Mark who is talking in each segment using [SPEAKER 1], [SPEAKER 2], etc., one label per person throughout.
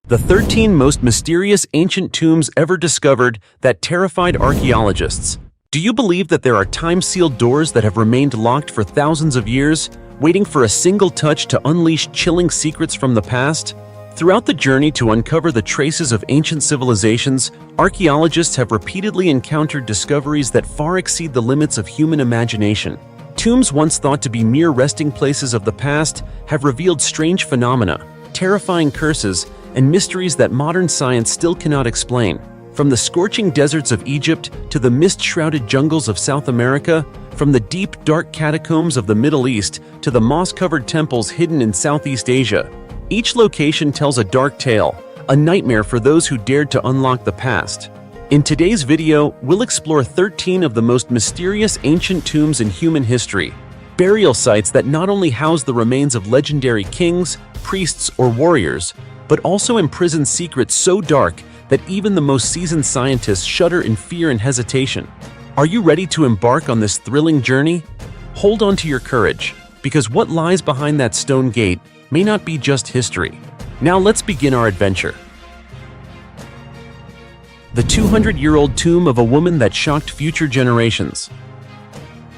[SPEAKER 1] The 13 most mysterious ancient tombs ever discovered that terrified archaeologists. Do you believe that there are time-sealed doors that have remained locked for thousands of years, waiting for a single touch to unleash chilling secrets from the past? Throughout the journey to uncover the traces of ancient civilizations, archaeologists have repeatedly encountered discoveries that far exceed the limits of human imagination. Tombs once thought to be mere resting places of the past have revealed strange phenomena, terrifying curses, and mysteries that modern science still cannot explain. From the scorching deserts of Egypt to the mist-shrouded jungles of South America, from the deep, dark catacombs of the Middle East to the moss-covered temples hidden in Southeast Asia, each location tells a dark tale, a nightmare for those who dared to unlock the past. In today's video, we'll explore 13 of the most mysterious ancient tombs in human history, burial sites that not only house the remains of legendary kings, priests, or warriors, but also imprison secrets so dark that even the most seasoned scientists shudder in fear and hesitation. Are you ready to embark on this thrilling journey? Hold on to your courage, because what lies behind that stone gate may not be just history. Now let's begin our adventure. The 200-year-old tomb of a woman that shocked future generations.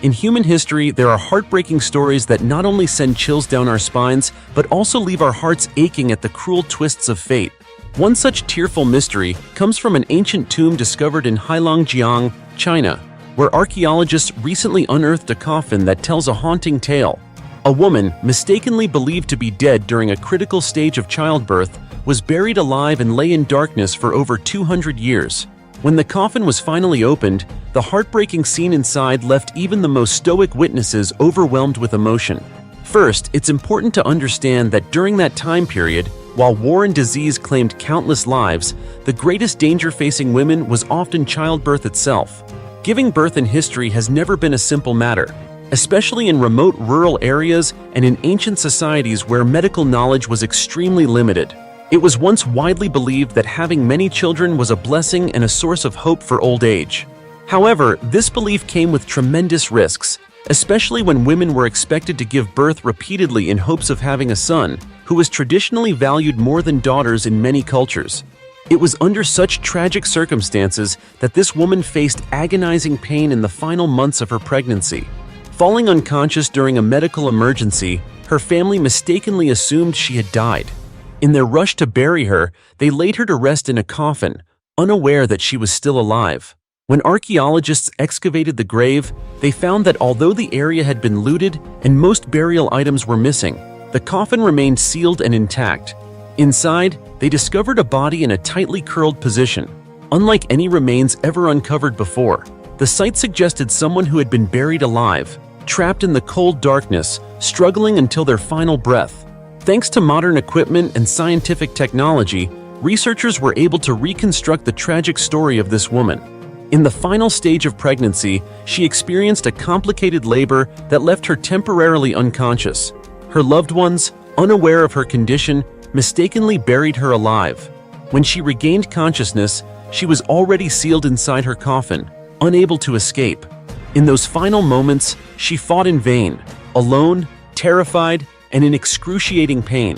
[SPEAKER 1] In human history, there are heartbreaking stories that not only send chills down our spines, but also leave our hearts aching at the cruel twists of fate. One such tearful mystery comes from an ancient tomb discovered in Heilongjiang, China, where archaeologists recently unearthed a coffin that tells a haunting tale. A woman, mistakenly believed to be dead during a critical stage of childbirth, was buried alive and lay in darkness for over 200 years. When the coffin was finally opened, the heartbreaking scene inside left even the most stoic witnesses overwhelmed with emotion. First, it's important to understand that during that time period, while war and disease claimed countless lives, the greatest danger facing women was often childbirth itself. Giving birth in history has never been a simple matter, especially in remote rural areas and in ancient societies where medical knowledge was extremely limited. It was once widely believed that having many children was a blessing and a source of hope for old age. However, this belief came with tremendous risks, especially when women were expected to give birth repeatedly in hopes of having a son, who was traditionally valued more than daughters in many cultures. It was under such tragic circumstances that this woman faced agonizing pain in the final months of her pregnancy. Falling unconscious during a medical emergency, her family mistakenly assumed she had died. In their rush to bury her, they laid her to rest in a coffin, unaware that she was still alive. When archaeologists excavated the grave, they found that although the area had been looted and most burial items were missing, the coffin remained sealed and intact. Inside, they discovered a body in a tightly curled position. Unlike any remains ever uncovered before, the site suggested someone who had been buried alive, trapped in the cold darkness, struggling until their final breath. Thanks to modern equipment and scientific technology, researchers were able to reconstruct the tragic story of this woman. In the final stage of pregnancy, she experienced a complicated labor that left her temporarily unconscious. Her loved ones, unaware of her condition, mistakenly buried her alive. When she regained consciousness, she was already sealed inside her coffin, unable to escape. In those final moments, she fought in vain, alone, terrified, and in excruciating pain.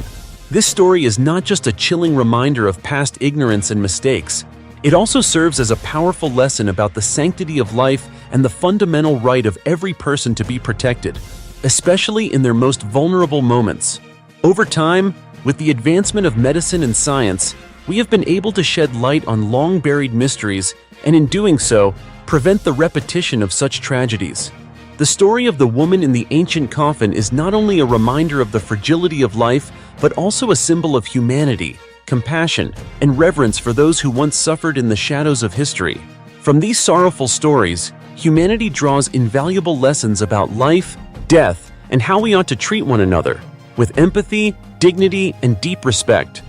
[SPEAKER 1] This story is not just a chilling reminder of past ignorance and mistakes. It also serves as a powerful lesson about the sanctity of life and the fundamental right of every person to be protected, especially in their most vulnerable moments. Over time, with the advancement of medicine and science, we have been able to shed light on long-buried mysteries and in doing so, prevent the repetition of such tragedies. The story of the woman in the ancient coffin is not only a reminder of the fragility of life, but also a symbol of humanity, compassion, and reverence for those who once suffered in the shadows of history. From these sorrowful stories, humanity draws invaluable lessons about life, death, and how we ought to treat one another, with empathy, dignity, and deep respect.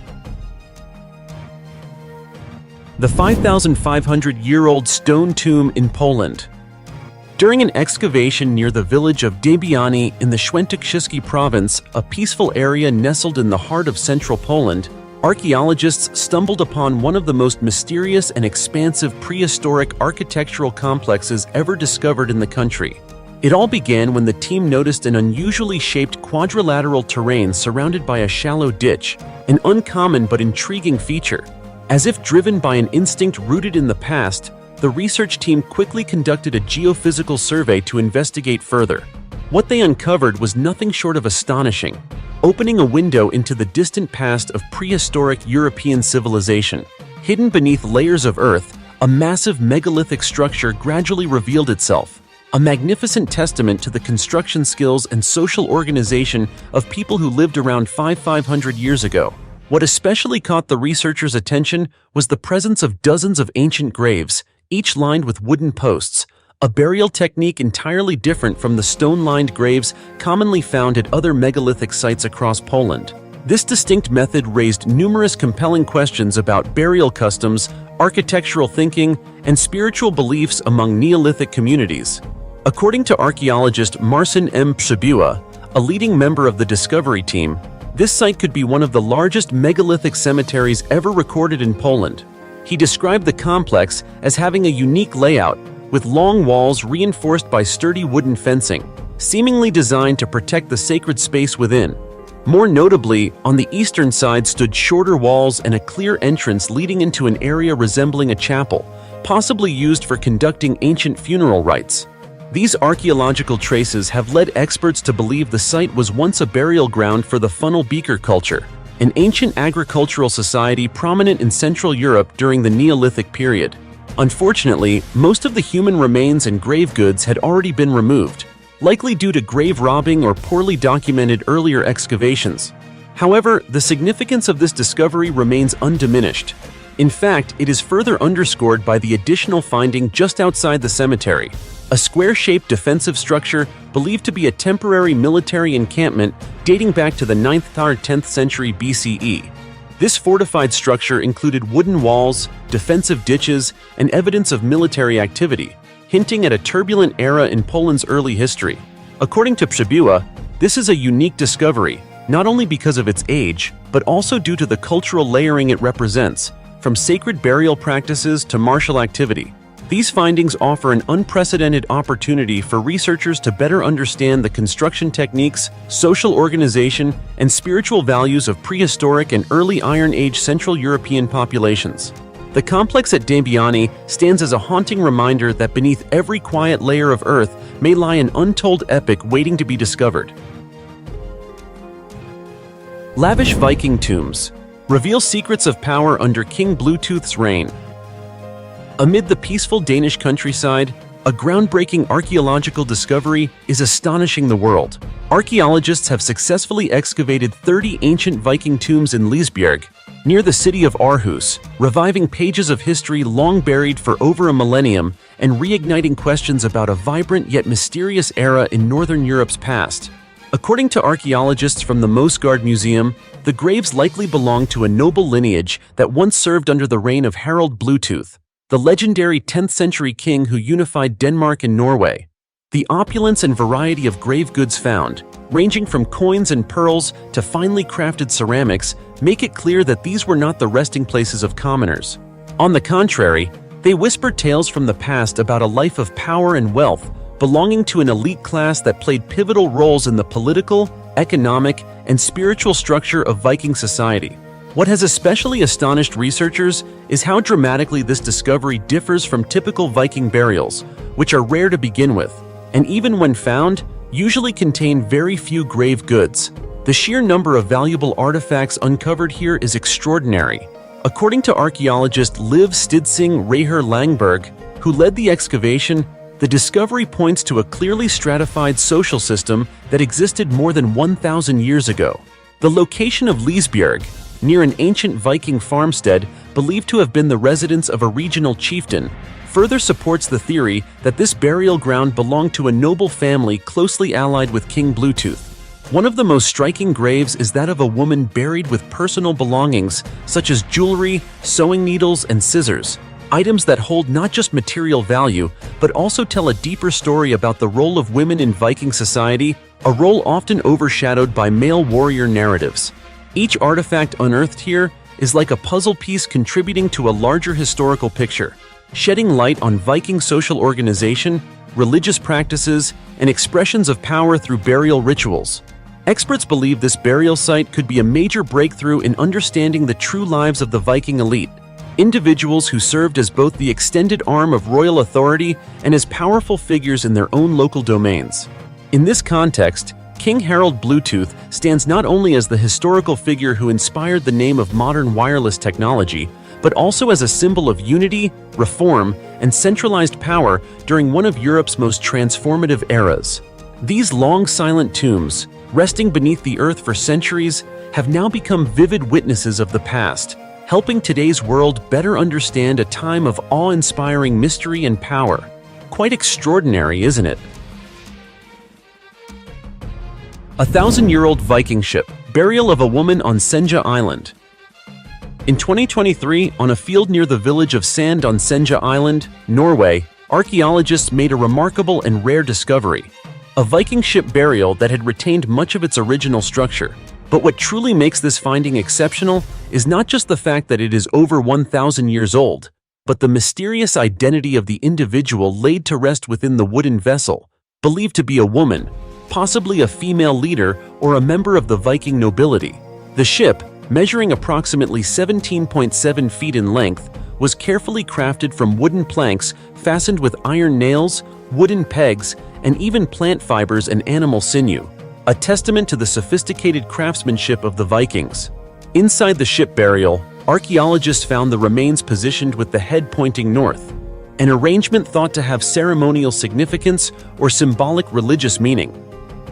[SPEAKER 1] The 5,500-year-old stone tomb in Poland. During an excavation near the village of Dabiani in the Świętokrzyski province, a peaceful area nestled in the heart of central Poland, archaeologists stumbled upon one of the most mysterious and expansive prehistoric architectural complexes ever discovered in the country. It all began when the team noticed an unusually shaped quadrilateral terrain surrounded by a shallow ditch, an uncommon but intriguing feature. As if driven by an instinct rooted in the past, the research team quickly conducted a geophysical survey to investigate further. What they uncovered was nothing short of astonishing, opening a window into the distant past of prehistoric European civilization. Hidden beneath layers of earth, a massive megalithic structure gradually revealed itself, a magnificent testament to the construction skills and social organization of people who lived around 500 years ago. What especially caught the researchers' attention was the presence of dozens of ancient graves, each lined with wooden posts, a burial technique entirely different from the stone-lined graves commonly found at other megalithic sites across Poland. This distinct method raised numerous compelling questions about burial customs, architectural thinking, and spiritual beliefs among Neolithic communities. According to archaeologist Marcin M. Przybyła, a leading member of the discovery team, this site could be one of the largest megalithic cemeteries ever recorded in Poland. He described the complex as having a unique layout, with long walls reinforced by sturdy wooden fencing, seemingly designed to protect the sacred space within. More notably, on the eastern side stood shorter walls and a clear entrance leading into an area resembling a chapel, possibly used for conducting ancient funeral rites. These archaeological traces have led experts to believe the site was once a burial ground for the funnel beaker culture, an ancient agricultural society prominent in Central Europe during the Neolithic period. Unfortunately, most of the human remains and grave goods had already been removed, likely due to grave robbing or poorly documented earlier excavations. However, the significance of this discovery remains undiminished. In fact, it is further underscored by the additional finding just outside the cemetery, a square-shaped defensive structure believed to be a temporary military encampment dating back to the 9th or 10th century BCE. This fortified structure included wooden walls, defensive ditches, and evidence of military activity, hinting at a turbulent era in Poland's early history. According to Przybyła, this is a unique discovery, not only because of its age, but also due to the cultural layering it represents, from sacred burial practices to martial activity. These findings offer an unprecedented opportunity for researchers to better understand the construction techniques, social organization, and spiritual values of prehistoric and early Iron Age Central European populations. The complex at Dębiany stands as a haunting reminder that beneath every quiet layer of earth may lie an untold epic waiting to be discovered. Lavish Viking tombs reveal secrets of power under King Bluetooth's reign. Amid the peaceful Danish countryside, a groundbreaking archaeological discovery is astonishing the world. Archaeologists have successfully excavated 30 ancient Viking tombs in Lisbjerg, near the city of Aarhus, reviving pages of history long buried for over a millennium and reigniting questions about a vibrant yet mysterious era in Northern Europe's past. According to archaeologists from the Mosgard Museum, the graves likely belong to a noble lineage that once served under the reign of Harald Bluetooth, the legendary 10th century king who unified Denmark and Norway. The opulence and variety of grave goods found, ranging from coins and pearls to finely crafted ceramics, make it clear that these were not the resting places of commoners. On the contrary, they whisper tales from the past about a life of power and wealth, belonging to an elite class that played pivotal roles in the political, economic, and spiritual structure of Viking society. What has especially astonished researchers is how dramatically this discovery differs from typical Viking burials, which are rare to begin with, and even when found, usually contain very few grave goods. The sheer number of valuable artifacts uncovered here is extraordinary. According to archaeologist Liv Stidsing Reher Langberg, who led the excavation, the discovery points to a clearly stratified social system that existed more than 1,000 years ago. The location of Lisbjerg, near an ancient Viking farmstead believed to have been the residence of a regional chieftain, further supports the theory that this burial ground belonged to a noble family closely allied with King Bluetooth. One of the most striking graves is that of a woman buried with personal belongings such as jewelry, sewing needles, and scissors, items that hold not just material value, but also tell a deeper story about the role of women in Viking society, a role often overshadowed by male warrior narratives. Each artifact unearthed here is like a puzzle piece contributing to a larger historical picture, shedding light on Viking social organization, religious practices, and expressions of power through burial rituals. Experts believe this burial site could be a major breakthrough in understanding the true lives of the Viking elite, individuals who served as both the extended arm of royal authority and as powerful figures in their own local domains. In this context, King Harald Bluetooth stands not only as the historical figure who inspired the name of modern wireless technology, but also as a symbol of unity, reform, and centralized power during one of Europe's most transformative eras. These long silent tombs, resting beneath the earth for centuries, have now become vivid witnesses of the past, helping today's world better understand a time of awe-inspiring mystery and power. Quite extraordinary, isn't it? A 1,000-year-old Viking ship, burial of a woman on Senja Island. In 2023, on a field near the village of Sand on Senja Island, Norway, archaeologists made a remarkable and rare discovery: a Viking ship burial that had retained much of its original structure. But what truly makes this finding exceptional is not just the fact that it is over 1,000 years old, but the mysterious identity of the individual laid to rest within the wooden vessel, believed to be a woman, possibly a female leader or a member of the Viking nobility. The ship, measuring approximately 17.7 feet in length, was carefully crafted from wooden planks fastened with iron nails, wooden pegs, and even plant fibers and animal sinew, a testament to the sophisticated craftsmanship of the Vikings. Inside the ship burial, archaeologists found the remains positioned with the head pointing north, an arrangement thought to have ceremonial significance or symbolic religious meaning.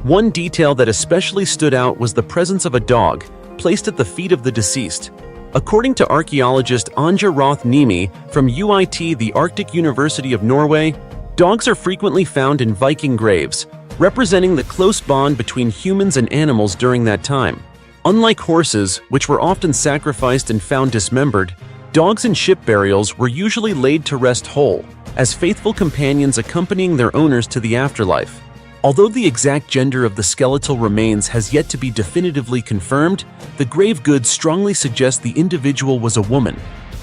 [SPEAKER 1] One detail that especially stood out was the presence of a dog, placed at the feet of the deceased. According to archaeologist Anja Roth-Niemi from UiT, the Arctic University of Norway, dogs are frequently found in Viking graves, representing the close bond between humans and animals during that time. Unlike horses, which were often sacrificed and found dismembered, dogs in ship burials were usually laid to rest whole, as faithful companions accompanying their owners to the afterlife. Although the exact gender of the skeletal remains has yet to be definitively confirmed, the grave goods strongly suggest the individual was a woman.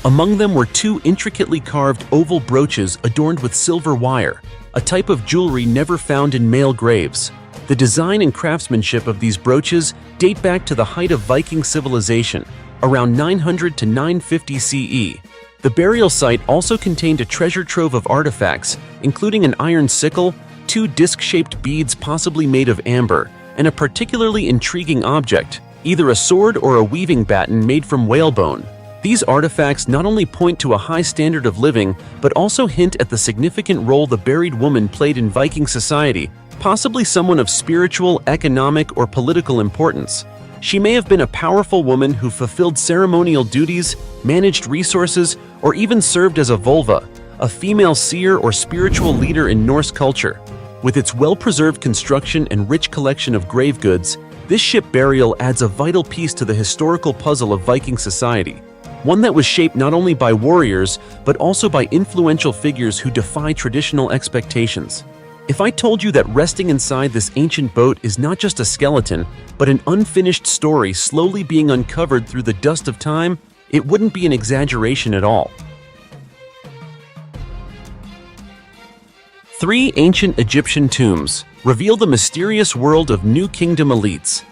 [SPEAKER 1] Among them were two intricately carved oval brooches adorned with silver wire, a type of jewelry never found in male graves. The design and craftsmanship of these brooches date back to the height of Viking civilization, around 900 to 950 CE. The burial site also contained a treasure trove of artifacts, including an iron sickle, two disc-shaped beads possibly made of amber, and a particularly intriguing object, either a sword or a weaving batten made from whalebone. These artifacts not only point to a high standard of living, but also hint at the significant role the buried woman played in Viking society, possibly someone of spiritual, economic, or political importance. She may have been a powerful woman who fulfilled ceremonial duties, managed resources, or even served as a vulva, a female seer or spiritual leader in Norse culture. With its well-preserved construction and rich collection of grave goods, this ship burial adds a vital piece to the historical puzzle of Viking society, one that was shaped not only by warriors, but also by influential figures who defy traditional expectations. If I told you that resting inside this ancient boat is not just a skeleton, but an unfinished story slowly being uncovered through the dust of time, it wouldn't be an exaggeration at all. 3 ancient Egyptian tombs reveal the mysterious world of New Kingdom elites.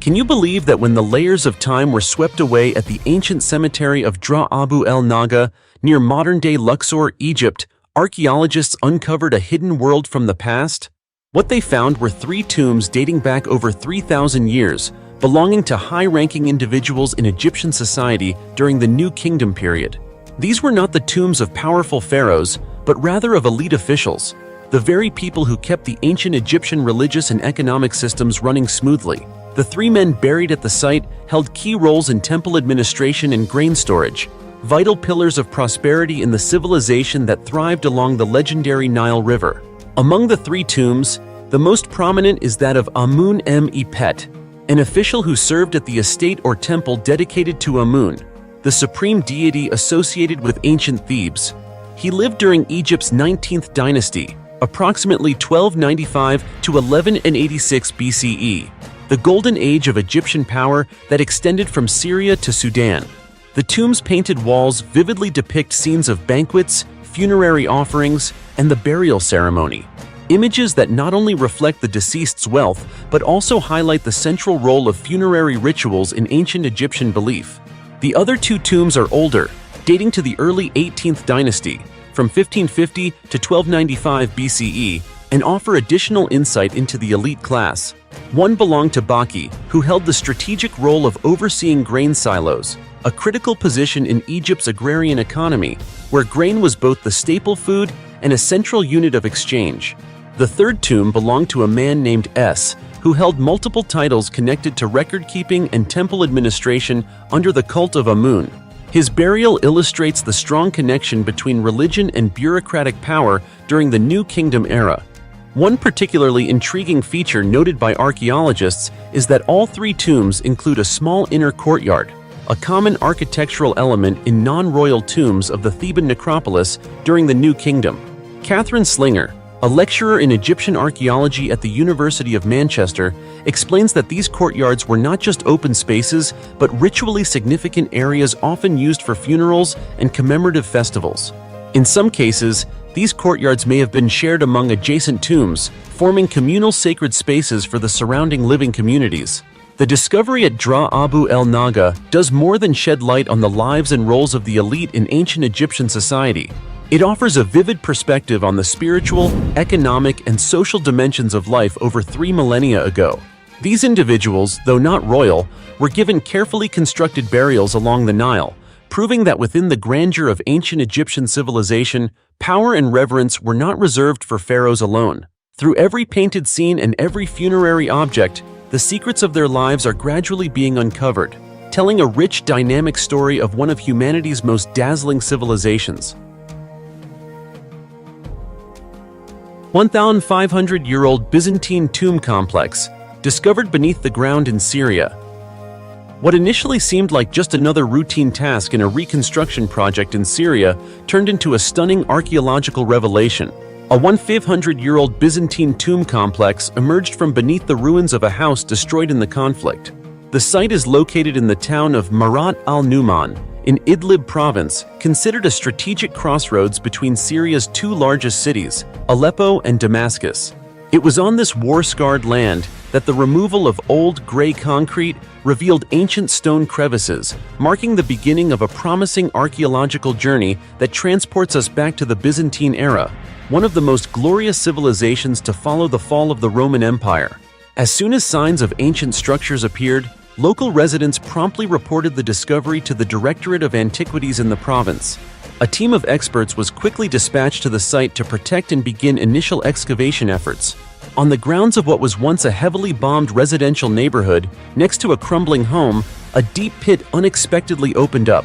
[SPEAKER 1] Can you believe that when the layers of time were swept away at the ancient cemetery of Dra Abu el Naga near modern-day Luxor, Egypt, archaeologists uncovered a hidden world from the past? What they found were 3 tombs dating back over 3,000 years, belonging to high-ranking individuals in Egyptian society during the New Kingdom period. These were not the tombs of powerful pharaohs, but rather of elite officials, the very people who kept the ancient Egyptian religious and economic systems running smoothly. The 3 men buried at the site held key roles in temple administration and grain storage, vital pillars of prosperity in the civilization that thrived along the legendary Nile River. Among the 3 tombs, the most prominent is that of Amun-em-Epet, an official who served at the estate or temple dedicated to Amun, the supreme deity associated with ancient Thebes. He lived during Egypt's 19th dynasty, approximately 1295 to 1186 BCE, the golden age of Egyptian power that extended from Syria to Sudan. The tomb's painted walls vividly depict scenes of banquets, funerary offerings, and the burial ceremony. Images that not only reflect the deceased's wealth, but also highlight the central role of funerary rituals in ancient Egyptian belief. The other two tombs are older, dating to the early 18th dynasty, from 1550 to 1295 BCE, and offer additional insight into the elite class. One belonged to Baki, who held the strategic role of overseeing grain silos, a critical position in Egypt's agrarian economy, where grain was both the staple food and a central unit of exchange. The third tomb belonged to a man named S, who held multiple titles connected to record-keeping and temple administration under the cult of Amun. His burial illustrates the strong connection between religion and bureaucratic power during the New Kingdom era. One particularly intriguing feature noted by archaeologists is that all three tombs include a small inner courtyard, a common architectural element in non-royal tombs of the Theban necropolis during the New Kingdom. Catherine Slinger, a lecturer in Egyptian archaeology at the University of Manchester, explains that these courtyards were not just open spaces, but ritually significant areas often used for funerals and commemorative festivals. In some cases, these courtyards may have been shared among adjacent tombs, forming communal sacred spaces for the surrounding living communities. The discovery at Dra Abu el Naga does more than shed light on the lives and roles of the elite in ancient Egyptian society. It offers a vivid perspective on the spiritual, economic, and social dimensions of life over 3 millennia ago. These individuals, though not royal, were given carefully constructed burials along the Nile, proving that within the grandeur of ancient Egyptian civilization, power and reverence were not reserved for pharaohs alone. Through every painted scene and every funerary object, the secrets of their lives are gradually being uncovered, telling a rich, dynamic story of one of humanity's most dazzling civilizations. 1,500-year-old Byzantine tomb complex, discovered beneath the ground in Syria. What initially seemed like just another routine task in a reconstruction project in Syria turned into a stunning archaeological revelation. A 1,500-year-old Byzantine tomb complex emerged from beneath the ruins of a house destroyed in the conflict. The site is located in the town of Marat al-Numan, in Idlib province, considered a strategic crossroads between Syria's two largest cities, Aleppo and Damascus. It was on this war-scarred land that the removal of old gray concrete revealed ancient stone crevices, marking the beginning of a promising archaeological journey that transports us back to the Byzantine era, one of the most glorious civilizations to follow the fall of the Roman Empire. As soon as signs of ancient structures appeared, local residents promptly reported the discovery to the Directorate of Antiquities in the province. A team of experts was quickly dispatched to the site to protect and begin initial excavation efforts. On the grounds of what was once a heavily bombed residential neighborhood, next to a crumbling home, a deep pit unexpectedly opened up.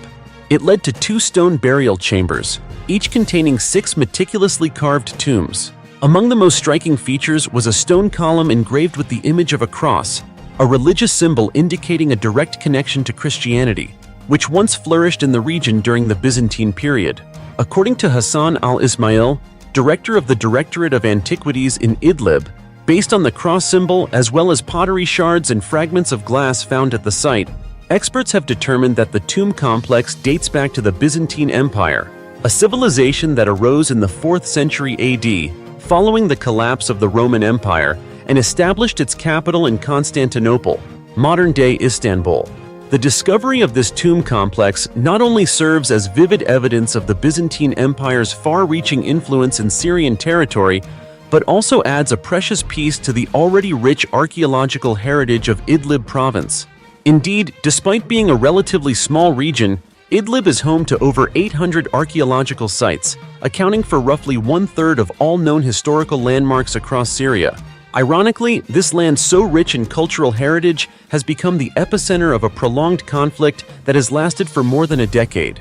[SPEAKER 1] It led to 2 stone burial chambers, each containing 6 meticulously carved tombs. Among the most striking features was a stone column engraved with the image of a cross, a religious symbol indicating a direct connection to Christianity, which once flourished in the region during the Byzantine period. According to Hassan al-Ismail, director of the Directorate of Antiquities in Idlib, based on the cross symbol as well as pottery shards and fragments of glass found at the site, experts have determined that the tomb complex dates back to the Byzantine Empire, a civilization that arose in the 4th century AD following the collapse of the Roman Empire and established its capital in Constantinople, modern-day Istanbul. The discovery of this tomb complex not only serves as vivid evidence of the Byzantine Empire's far-reaching influence in Syrian territory, but also adds a precious piece to the already rich archaeological heritage of Idlib province. Indeed, despite being a relatively small region, Idlib is home to over 800 archaeological sites, accounting for roughly 1/3 of all known historical landmarks across Syria. Ironically, this land so rich in cultural heritage has become the epicenter of a prolonged conflict that has lasted for more than a decade.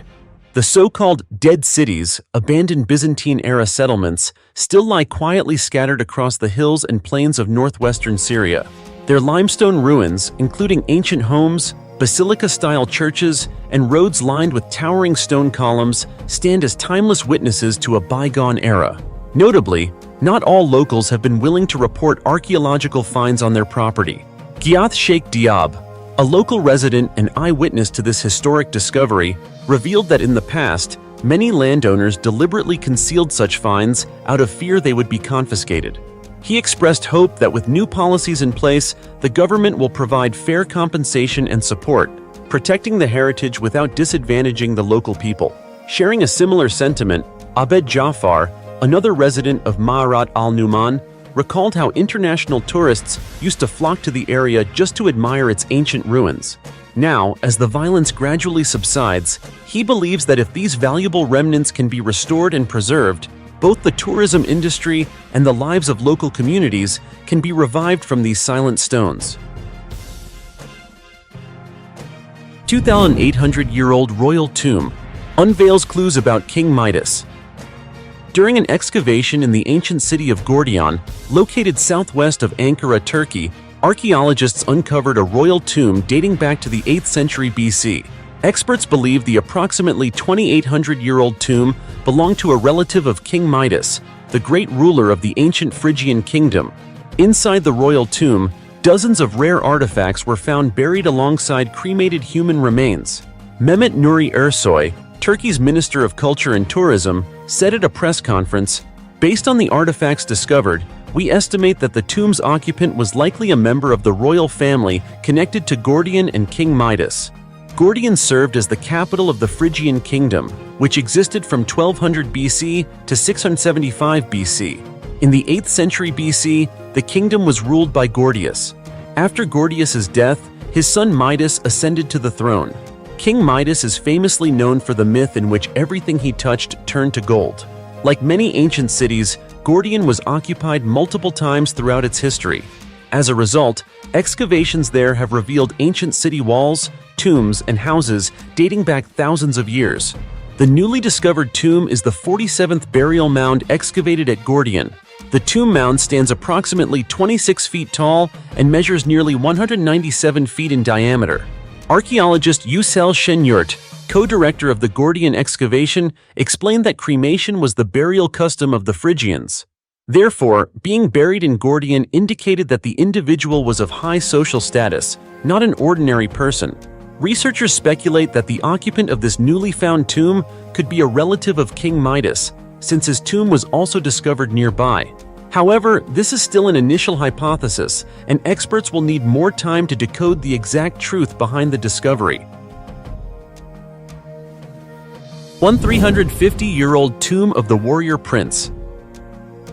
[SPEAKER 1] The so-called dead cities, abandoned Byzantine-era settlements, still lie quietly scattered across the hills and plains of northwestern Syria. Their limestone ruins, including ancient homes, basilica-style churches, and roads lined with towering stone columns, stand as timeless witnesses to a bygone era. Notably, not all locals have been willing to report archaeological finds on their property. Ghiath Sheikh Diab, a local resident and eyewitness to this historic discovery, revealed that in the past, Many landowners deliberately concealed such finds out of fear they would be confiscated. He expressed hope that with new policies in place, the government will provide fair compensation and support, protecting the heritage without disadvantaging the local people. Sharing a similar sentiment, Abed Jafar, another resident of Ma'arat al-Numan, recalled how international tourists used to flock to the area just to admire its ancient ruins. Now, as the violence gradually subsides, he believes that if these valuable remnants can be restored and preserved, both the tourism industry and the lives of local communities can be revived from these silent stones. 2,800-year-old royal tomb unveils clues about King Midas. During an excavation in the ancient city of Gordion, located southwest of Ankara, Turkey, archaeologists uncovered a royal tomb dating back to the 8th century BC. Experts believe the approximately 2,800-year-old tomb belonged to a relative of King Midas, the great ruler of the ancient Phrygian kingdom. Inside the royal tomb, dozens of rare artifacts were found buried alongside cremated human remains. Mehmet Nuri Ersoy, Turkey's Minister of Culture and Tourism, said at a press conference, "Based on the artifacts discovered, we estimate that the tomb's occupant was likely a member of the royal family connected to Gordion and King Midas." Gordion served as the capital of the Phrygian kingdom, which existed from 1200 BC to 675 BC. In the 8th century BC, the kingdom was ruled by Gordius. After Gordius's death, his son Midas ascended to the throne. King Midas is famously known for the myth in which everything he touched turned to gold. Like many ancient cities, Gordion was occupied multiple times throughout its history. As a result, excavations there have revealed ancient city walls, tombs, and houses dating back thousands of years. The newly discovered tomb is the 47th burial mound excavated at Gordion. The tomb mound stands approximately 26 feet tall and measures nearly 197 feet in diameter. Archaeologist Yücel Şenyurt, co-director of the Gordion excavation, explained that cremation was the burial custom of the Phrygians. Therefore, being buried in Gordion indicated that the individual was of high social status, not an ordinary person. Researchers speculate that the occupant of this newly found tomb could be a relative of King Midas, since his tomb was also discovered nearby. However, this is still an initial hypothesis, and experts will need more time to decode the exact truth behind the discovery. 350-year-old tomb of the warrior prince.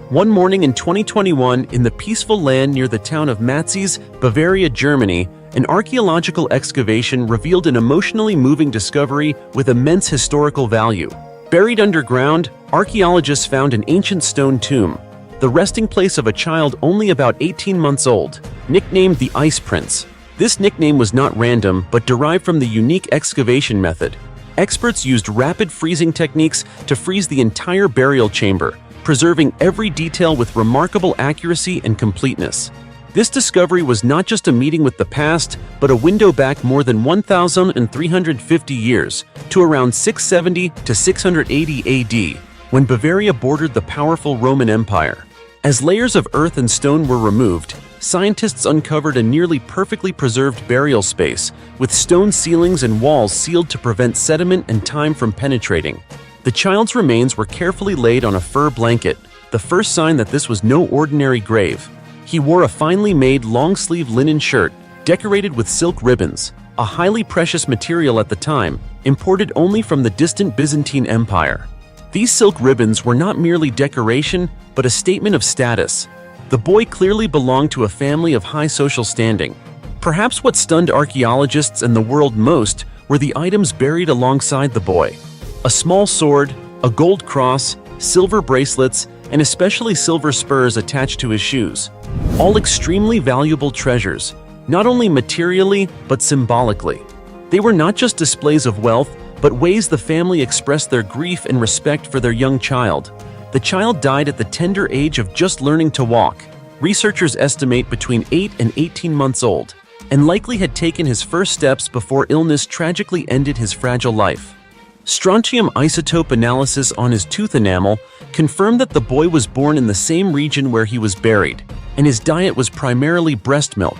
[SPEAKER 1] One morning in 2021, in the peaceful land near the town of Matzes, Bavaria, Germany, an archaeological excavation revealed an emotionally moving discovery with immense historical value. Buried underground, archaeologists found an ancient stone tomb, the resting place of a child only about 18 months old, nicknamed the Ice Prince. This nickname was not random, but derived from the unique excavation method. Experts used rapid freezing techniques to freeze the entire burial chamber, preserving every detail with remarkable accuracy and completeness. This discovery was not just a meeting with the past, but a window back more than 1,350 years, to around 670 to 680 AD, when Bavaria bordered the powerful Roman Empire. As layers of earth and stone were removed, scientists uncovered a nearly perfectly preserved burial space, with stone ceilings and walls sealed to prevent sediment and time from penetrating. The child's remains were carefully laid on a fur blanket, the first sign that this was no ordinary grave. He wore a finely made long-sleeve linen shirt, decorated with silk ribbons, a highly precious material at the time, imported only from the distant Byzantine Empire. These silk ribbons were not merely decoration, but a statement of status. The boy clearly belonged to a family of high social standing. Perhaps what stunned archaeologists and the world most were the items buried alongside the boy. A small sword, a gold cross, silver bracelets, and especially silver spurs attached to his shoes. All extremely valuable treasures, not only materially, but symbolically. They were not just displays of wealth, but ways the family expressed their grief and respect for their young child. The child died at the tender age of just learning to walk. Researchers estimate between 8 and 18 months old, and likely had taken his first steps before illness tragically ended his fragile life. Strontium isotope analysis on his tooth enamel confirmed that the boy was born in the same region where he was buried, and his diet was primarily breast milk.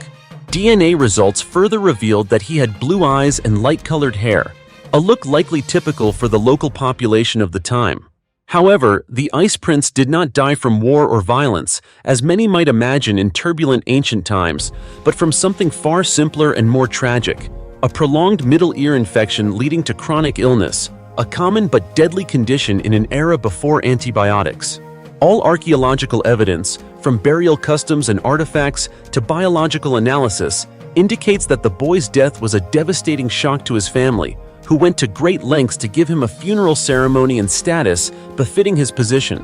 [SPEAKER 1] DNA results further revealed that he had blue eyes and light-colored hair, a look likely typical for the local population of the time. However, the Ice Prince did not die from war or violence, as many might imagine in turbulent ancient times, but from something far simpler and more tragic: a prolonged middle ear infection leading to chronic illness, a common but deadly condition in an era before antibiotics. All archaeological evidence, from burial customs and artifacts to biological analysis, indicates that the boy's death was a devastating shock to his family, who went to great lengths to give him a funeral ceremony and status befitting his position.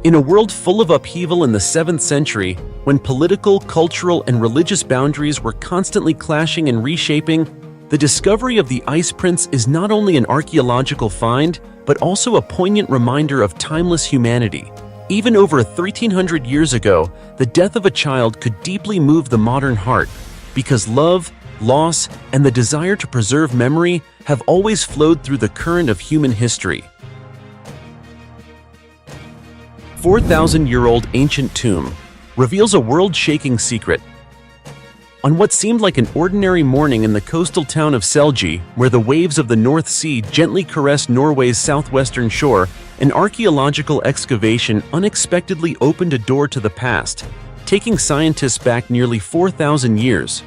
[SPEAKER 1] In a world full of upheaval in the 7th century, when political, cultural, and religious boundaries were constantly clashing and reshaping, the discovery of the Ice Prince is not only an archaeological find, but also a poignant reminder of timeless humanity. Even over 1,300 years ago, the death of a child could deeply move the modern heart, because love, loss, and the desire to preserve memory have always flowed through the current of human history. 4,000-year-old ancient tomb reveals a world-shaking secret. On what seemed like an ordinary morning in the coastal town of Selji, where the waves of the North Sea gently caressed Norway's southwestern shore, an archaeological excavation unexpectedly opened a door to the past, taking scientists back nearly 4,000 years.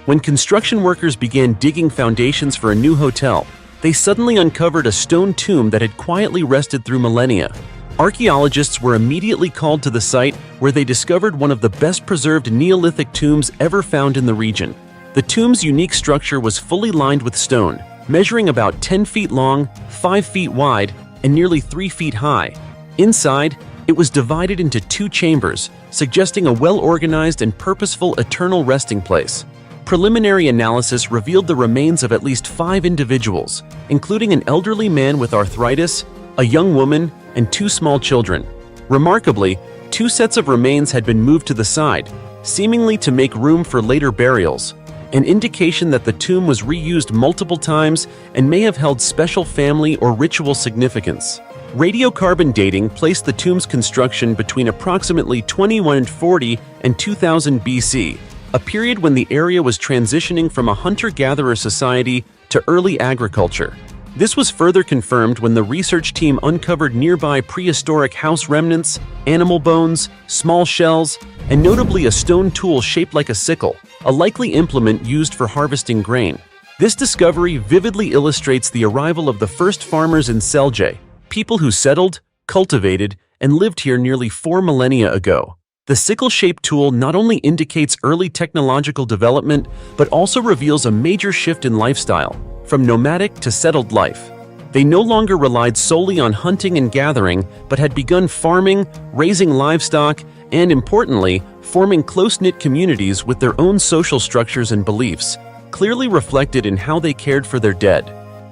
[SPEAKER 1] When construction workers began digging foundations for a new hotel, they suddenly uncovered a stone tomb that had quietly rested through millennia. Archaeologists were immediately called to the site, where they discovered one of the best-preserved Neolithic tombs ever found in the region. The tomb's unique structure was fully lined with stone, measuring about 10 feet long, 5 feet wide, and nearly 3 feet high. Inside, it was divided into 2 chambers, suggesting a well-organized and purposeful eternal resting place. Preliminary analysis revealed the remains of at least 5 individuals, including an elderly man with arthritis, a young woman, and 2 small children. Remarkably, 2 sets of remains had been moved to the side, seemingly to make room for later burials, an indication that the tomb was reused multiple times and may have held special family or ritual significance. Radiocarbon dating placed the tomb's construction between approximately 2140 and 2000 BC, a period when the area was transitioning from a hunter-gatherer society to early agriculture. This was further confirmed when the research team uncovered nearby prehistoric house remnants, animal bones, small shells, and notably a stone tool shaped like a sickle, a likely implement used for harvesting grain. This discovery vividly illustrates the arrival of the first farmers in Selje, people who settled, cultivated, and lived here nearly 4 millennia ago. The sickle-shaped tool not only indicates early technological development, but also reveals a major shift in lifestyle, from nomadic to settled life. They no longer relied solely on hunting and gathering, but had begun farming, raising livestock, and importantly, forming close-knit communities with their own social structures and beliefs, clearly reflected in how they cared for their dead.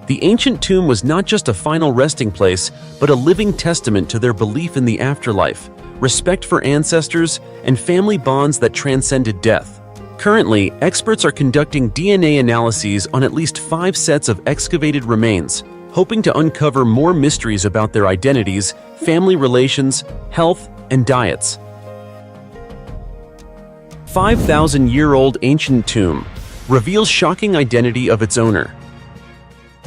[SPEAKER 1] The ancient tomb was not just a final resting place, but a living testament to their belief in the afterlife, respect for ancestors, and family bonds that transcended death. Currently, experts are conducting DNA analyses on at least 5 sets of excavated remains, hoping to uncover more mysteries about their identities, family relations, health, and diets. 5,000-year-old ancient tomb reveals shocking identity of its owner.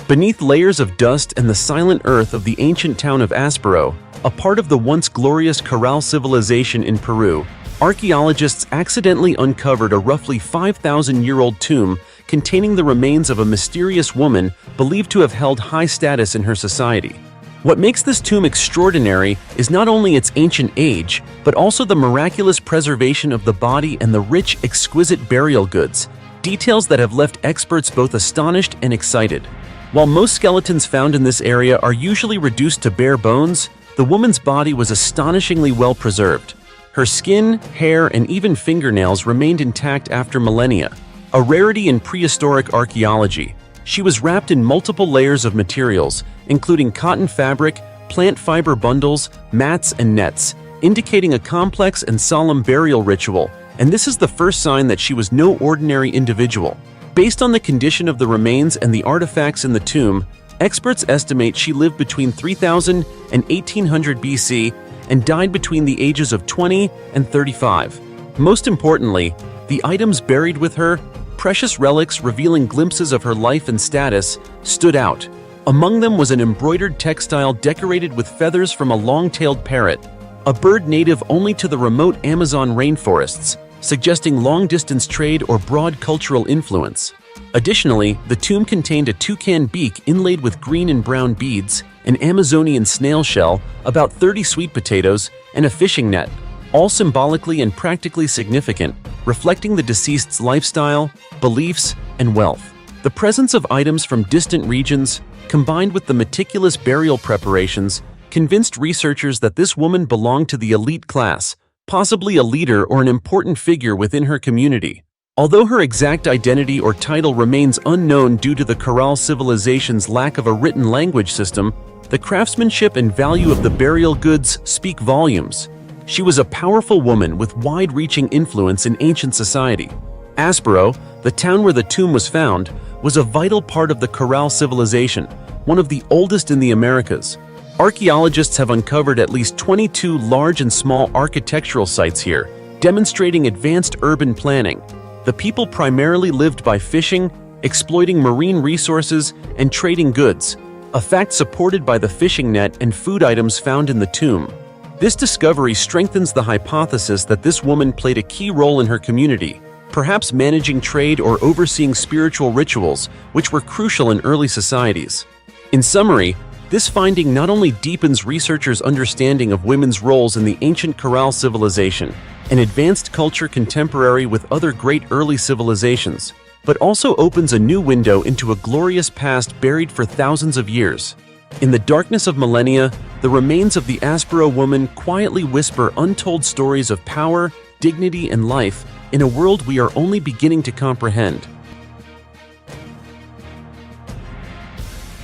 [SPEAKER 1] Beneath layers of dust and the silent earth of the ancient town of Aspero, a part of the once glorious Corral civilization in Peru, archaeologists accidentally uncovered a roughly 5,000-year-old tomb containing the remains of a mysterious woman believed to have held high status in her society. What makes this tomb extraordinary is not only its ancient age, but also the miraculous preservation of the body and the rich, exquisite burial goods, details that have left experts both astonished and excited. While most skeletons found in this area are usually reduced to bare bones, the woman's body was astonishingly well preserved. Her skin, hair, and even fingernails remained intact after millennia, a rarity in prehistoric archaeology. She was wrapped in multiple layers of materials, including cotton fabric, plant fiber bundles, mats, and nets, indicating a complex and solemn burial ritual, and this is the first sign that she was no ordinary individual. Based on the condition of the remains and the artifacts in the tomb, experts estimate she lived between 3000 and 1800 BC and died between the ages of 20 and 35. Most importantly, the items buried with her, precious relics revealing glimpses of her life and status, stood out. Among them was an embroidered textile decorated with feathers from a long-tailed parrot, a bird native only to the remote Amazon rainforests, suggesting long-distance trade or broad cultural influence. Additionally, the tomb contained a toucan beak inlaid with green and brown beads, an Amazonian snail shell, about 30 sweet potatoes, and a fishing net, all symbolically and practically significant, reflecting the deceased's lifestyle, beliefs, and wealth. The presence of items from distant regions, combined with the meticulous burial preparations, convinced researchers that this woman belonged to the elite class, possibly a leader or an important figure within her community. Although her exact identity or title remains unknown due to the Kharal civilization's lack of a written language system, the craftsmanship and value of the burial goods speak volumes. She was a powerful woman with wide-reaching influence in ancient society. Aspero, the town where the tomb was found, was a vital part of the Kharal civilization, one of the oldest in the Americas. Archaeologists have uncovered at least 22 large and small architectural sites here, demonstrating advanced urban planning. The people primarily lived by fishing, exploiting marine resources, and trading goods, a fact supported by the fishing net and food items found in the tomb. This discovery strengthens the hypothesis that this woman played a key role in her community, perhaps managing trade or overseeing spiritual rituals, which were crucial in early societies. In summary, this finding not only deepens researchers' understanding of women's roles in the ancient Kharal civilization, an advanced culture contemporary with other great early civilizations, but also opens a new window into a glorious past buried for thousands of years. In the darkness of millennia, the remains of the Aspero woman quietly whisper untold stories of power, dignity, and life in a world we are only beginning to comprehend.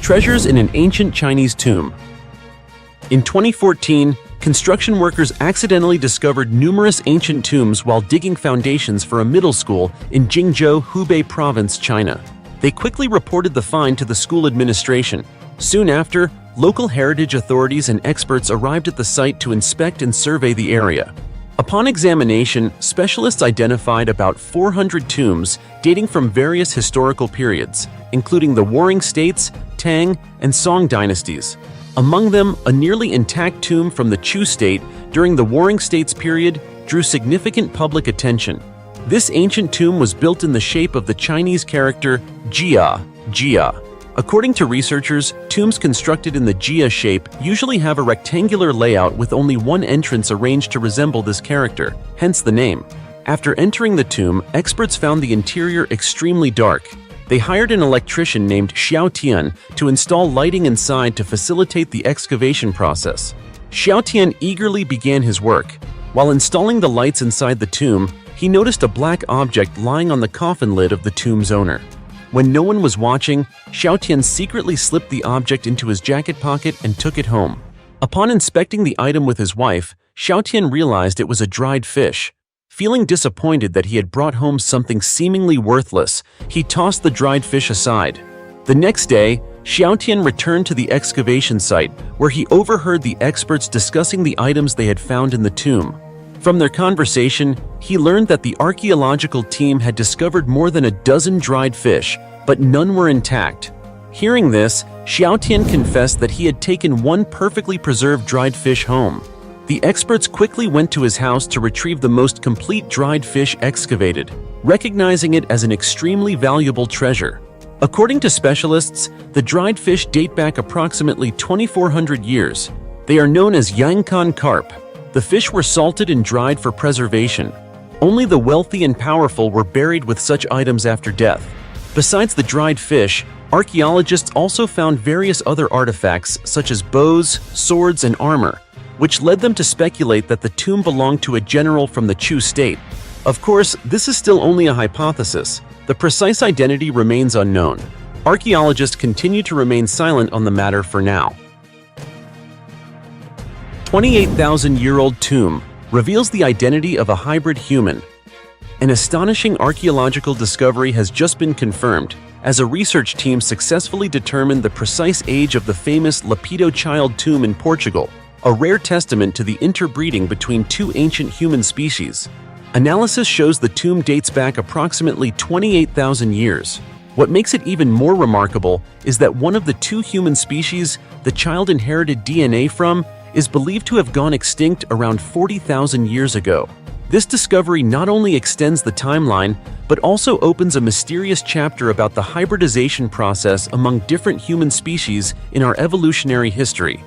[SPEAKER 1] Treasures in an ancient Chinese tomb. In 2014, construction workers accidentally discovered numerous ancient tombs while digging foundations for a middle school in Jingzhou, Hubei Province, China. They quickly reported the find to the school administration. Soon after, local heritage authorities and experts arrived at the site to inspect and survey the area. Upon examination, specialists identified about 400 tombs dating from various historical periods, including the Warring States, Tang, and Shang dynasties. Among them, a nearly intact tomb from the Chu state during the Warring States period drew significant public attention. This ancient tomb was built in the shape of the Chinese character Jia. According to researchers, tombs constructed in the Jia shape usually have a rectangular layout with only one entrance arranged to resemble this character, hence the name. After entering the tomb, experts found the interior extremely dark. They hired an electrician named Xiao Tian to install lighting inside to facilitate the excavation process. Xiao Tian eagerly began his work. While installing the lights inside the tomb, he noticed a black object lying on the coffin lid of the tomb's owner. When no one was watching, Xiao Tian secretly slipped the object into his jacket pocket and took it home. Upon inspecting the item with his wife, Xiao Tian realized it was a dried fish. Feeling disappointed that he had brought home something seemingly worthless, he tossed the dried fish aside. The next day, Xiao Tian returned to the excavation site, where he overheard the experts discussing the items they had found in the tomb. From their conversation, he learned that the archaeological team had discovered more than a dozen dried fish, but none were intact. Hearing this, Xiao Tian confessed that he had taken one perfectly preserved dried fish home. The experts quickly went to his house to retrieve the most complete dried fish excavated, recognizing it as an extremely valuable treasure. According to specialists, the dried fish date back approximately 2,400 years. They are known as Yangkan carp. The fish were salted and dried for preservation. Only the wealthy and powerful were buried with such items after death. Besides the dried fish, archaeologists also found various other artifacts such as bows, swords, and armor, which led them to speculate that the tomb belonged to a general from the Chu state. Of course, this is still only a hypothesis. The precise identity remains unknown. Archaeologists continue to remain silent on the matter for now. 28,000-year-old tomb reveals the identity of a hybrid human. An astonishing archaeological discovery has just been confirmed, as a research team successfully determined the precise age of the famous Lapido child tomb in Portugal, a rare testament to the interbreeding between two ancient human species. Analysis shows the tomb dates back approximately 28,000 years. What makes it even more remarkable is that one of the two human species the child inherited DNA from is believed to have gone extinct around 40,000 years ago. This discovery not only extends the timeline, but also opens a mysterious chapter about the hybridization process among different human species in our evolutionary history.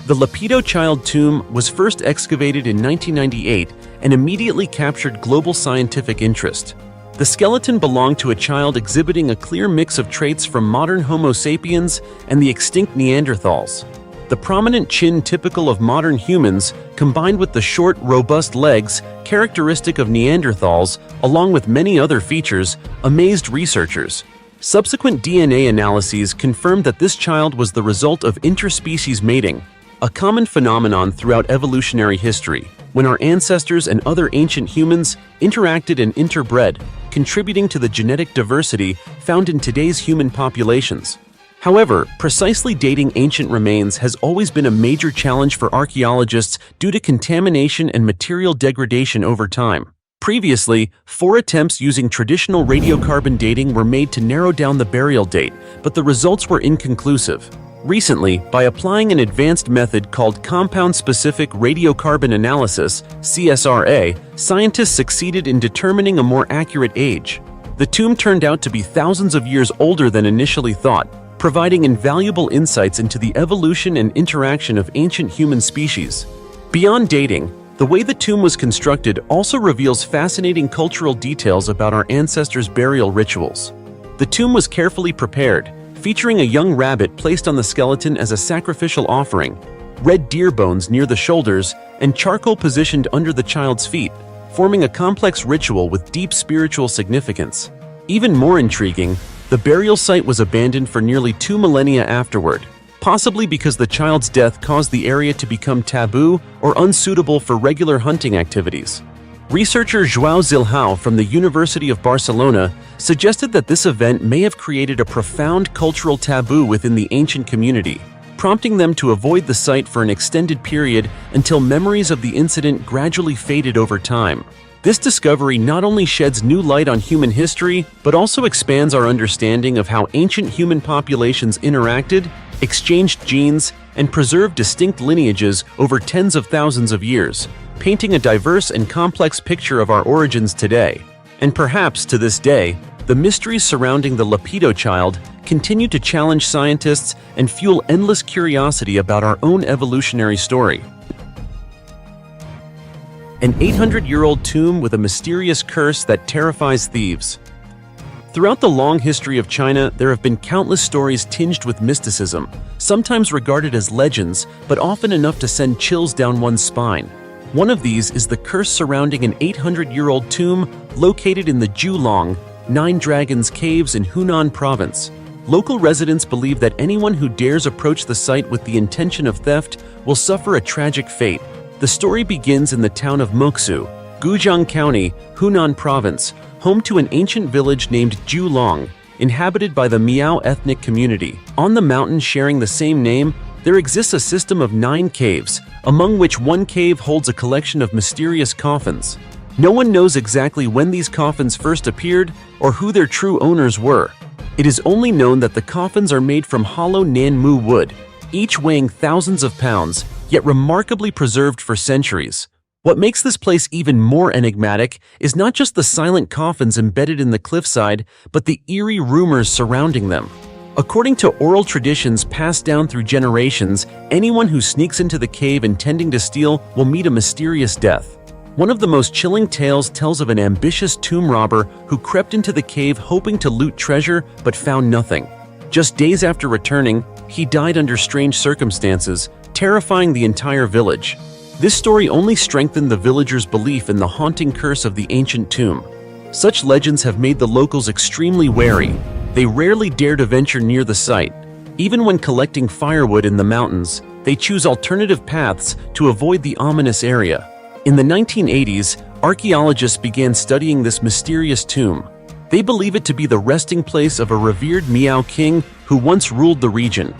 [SPEAKER 1] The Lapido child tomb was first excavated in 1998 and immediately captured global scientific interest. The skeleton belonged to a child exhibiting a clear mix of traits from modern Homo sapiens and the extinct Neanderthals. The prominent chin typical of modern humans, combined with the short, robust legs characteristic of Neanderthals, along with many other features, amazed researchers. Subsequent DNA analyses confirmed that this child was the result of interspecies mating, a common phenomenon throughout evolutionary history, when our ancestors and other ancient humans interacted and interbred, contributing to the genetic diversity found in today's human populations. However, precisely dating ancient remains has always been a major challenge for archaeologists due to contamination and material degradation over time. Previously, 4 attempts using traditional radiocarbon dating were made to narrow down the burial date, but the results were inconclusive. Recently, by applying an advanced method called compound-specific radiocarbon analysis (CSRA), scientists succeeded in determining a more accurate age. The tomb turned out to be thousands of years older than initially thought, providing invaluable insights into the evolution and interaction of ancient human species. Beyond dating, the way the tomb was constructed also reveals fascinating cultural details about our ancestors' burial rituals. The tomb was carefully prepared, featuring a young rabbit placed on the skeleton as a sacrificial offering, red deer bones near the shoulders, and charcoal positioned under the child's feet, forming a complex ritual with deep spiritual significance. Even more intriguing, the burial site was abandoned for nearly 2 millennia afterward, possibly because the child's death caused the area to become taboo or unsuitable for regular hunting activities. Researcher João Zilhão from the University of Barcelona suggested that this event may have created a profound cultural taboo within the ancient community, prompting them to avoid the site for an extended period until memories of the incident gradually faded over time. This discovery not only sheds new light on human history, but also expands our understanding of how ancient human populations interacted, exchanged genes, and preserved distinct lineages over tens of thousands of years, painting a diverse and complex picture of our origins today. And perhaps to this day, the mysteries surrounding the Lapido child continue to challenge scientists and fuel endless curiosity about our own evolutionary story. An 800-year-old tomb with a mysterious curse that terrifies thieves. Throughout the long history of China, there have been countless stories tinged with mysticism, sometimes regarded as legends, but often enough to send chills down one's spine. One of these is the curse surrounding an 800-year-old tomb located in the Julong, Nine Dragons Caves in Hunan Province. Local residents believe that anyone who dares approach the site with the intention of theft will suffer a tragic fate. The story begins in the town of Moksu, Gujiang County, Hunan Province, home to an ancient village named Julong, inhabited by the Miao ethnic community. On the mountain sharing the same name, there exists a system of 9 caves, among which one cave holds a collection of mysterious coffins. No one knows exactly when these coffins first appeared or who their true owners were. It is only known that the coffins are made from hollow Nanmu wood, each weighing thousands of pounds, yet remarkably preserved for centuries. What makes this place even more enigmatic is not just the silent coffins embedded in the cliffside, but the eerie rumors surrounding them. According to oral traditions passed down through generations, anyone who sneaks into the cave intending to steal will meet a mysterious death. One of the most chilling tales tells of an ambitious tomb robber who crept into the cave hoping to loot treasure but found nothing. Just days after returning, he died under strange circumstances, terrifying the entire village. This story only strengthened the villagers' belief in the haunting curse of the ancient tomb. Such legends have made the locals extremely wary. They rarely dare to venture near the site. Even when collecting firewood in the mountains, they choose alternative paths to avoid the ominous area. In the 1980s, archaeologists began studying this mysterious tomb. They believe it to be the resting place of a revered Miao king who once ruled the region.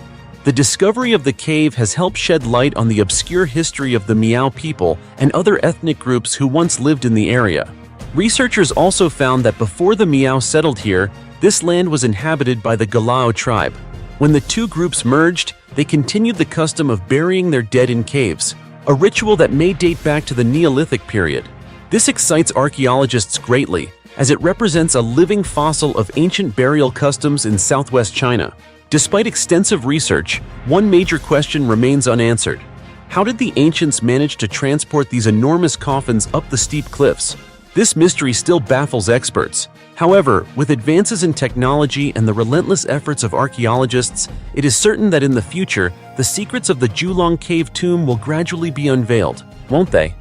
[SPEAKER 1] The discovery of the cave has helped shed light on the obscure history of the Miao people and other ethnic groups who once lived in the area. Researchers also found that before the Miao settled here, this land was inhabited by the Galao tribe. When the two groups merged, they continued the custom of burying their dead in caves, a ritual that may date back to the Neolithic period. This excites archaeologists greatly, as it represents a living fossil of ancient burial customs in southwest China. Despite extensive research, one major question remains unanswered. How did the ancients manage to transport these enormous coffins up the steep cliffs? This mystery still baffles experts. However, with advances in technology and the relentless efforts of archaeologists, it is certain that in the future, the secrets of the Julong cave tomb will gradually be unveiled, won't they?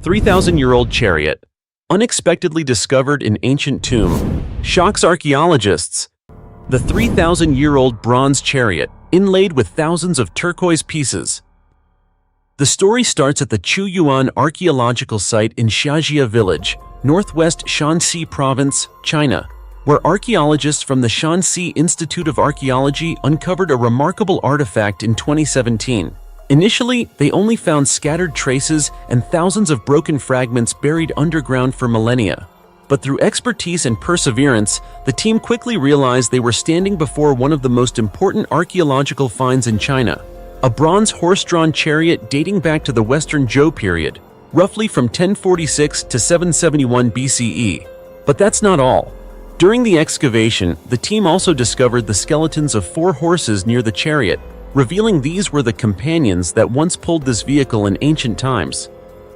[SPEAKER 1] 3,000-year-old chariot, unexpectedly discovered in ancient tomb, shocks archaeologists. The 3,000-year-old bronze chariot, inlaid with thousands of turquoise pieces. The story starts at the Chuyuan archaeological site in Xiajia village, northwest Shanxi province, China, where archaeologists from the Shanxi Institute of Archaeology uncovered a remarkable artifact in 2017. Initially, they only found scattered traces and thousands of broken fragments buried underground for millennia. But through expertise and perseverance, the team quickly realized they were standing before one of the most important archaeological finds in China, a bronze horse-drawn chariot dating back to the Western Zhou period, roughly from 1046 to 771 BCE. But that's not all. During the excavation, the team also discovered the skeletons of 4 horses near the chariot, revealing these were the companions that once pulled this vehicle in ancient times.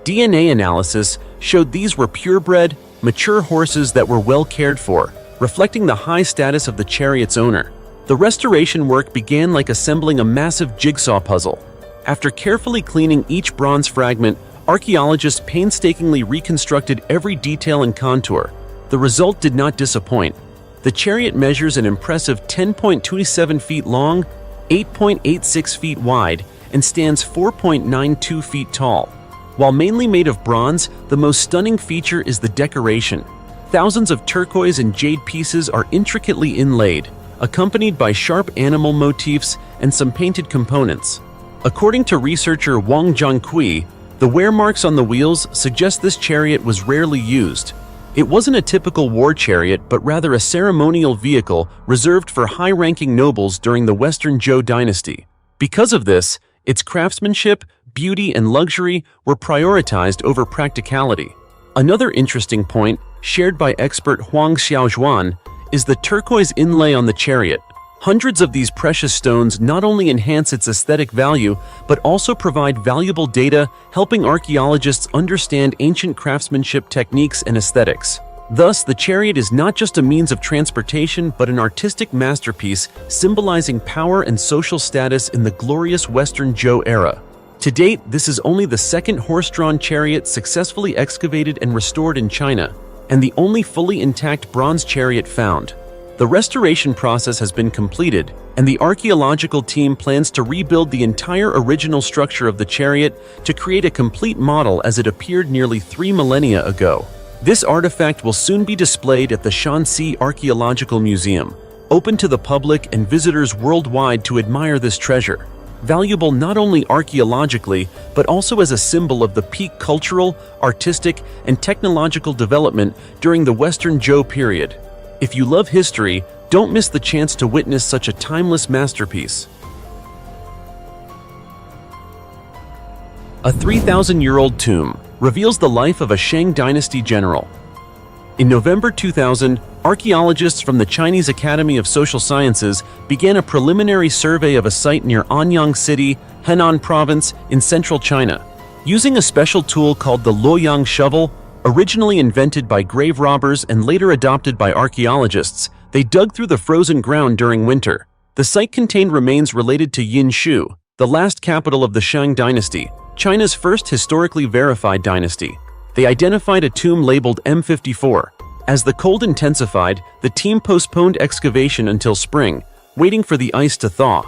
[SPEAKER 1] DNA analysis showed these were purebred, mature horses that were well cared for, reflecting the high status of the chariot's owner. The restoration work began like assembling a massive jigsaw puzzle. After carefully cleaning each bronze fragment, archaeologists painstakingly reconstructed every detail and contour. The result did not disappoint. The chariot measures an impressive 10.27 feet long, 8.86 feet wide, and stands 4.92 feet tall. While mainly made of bronze, the most stunning feature is the decoration. Thousands of turquoise and jade pieces are intricately inlaid, accompanied by sharp animal motifs and some painted components. According to researcher Wang Zhangqi, the wear marks on the wheels suggest this chariot was rarely used. It wasn't a typical war chariot, but rather a ceremonial vehicle reserved for high-ranking nobles during the Western Zhou Dynasty. Because of this, its craftsmanship, beauty, and luxury were prioritized over practicality. Another interesting point, shared by expert Huang Xiaozhuan, is the turquoise inlay on the chariot. Hundreds of these precious stones not only enhance its aesthetic value, but also provide valuable data, helping archaeologists understand ancient craftsmanship techniques and aesthetics. Thus, the chariot is not just a means of transportation, but an artistic masterpiece symbolizing power and social status in the glorious Western Zhou era. To date, this is only the second horse-drawn chariot successfully excavated and restored in China, and the only fully intact bronze chariot found. The restoration process has been completed, and the archaeological team plans to rebuild the entire original structure of the chariot to create a complete model as it appeared nearly 3 millennia ago. This artifact will soon be displayed at the Shanxi Archaeological Museum, open to the public and visitors worldwide to admire this treasure. Valuable not only archaeologically, but also as a symbol of the peak cultural, artistic, and technological development during the Western Zhou period. If you love history, don't miss the chance to witness such a timeless masterpiece. A 3,000-year-old tomb reveals the life of a Shang Dynasty general. In November 2000, archaeologists from the Chinese Academy of Social Sciences began a preliminary survey of a site near Anyang City, Henan Province, in central China. Using a special tool called the Luoyang shovel, originally invented by grave robbers and later adopted by archaeologists, they dug through the frozen ground during winter. The site contained remains related to Yinshu, the last capital of the Shang Dynasty, China's first historically verified dynasty. They identified a tomb labeled M54. As the cold intensified, the team postponed excavation until spring, waiting for the ice to thaw.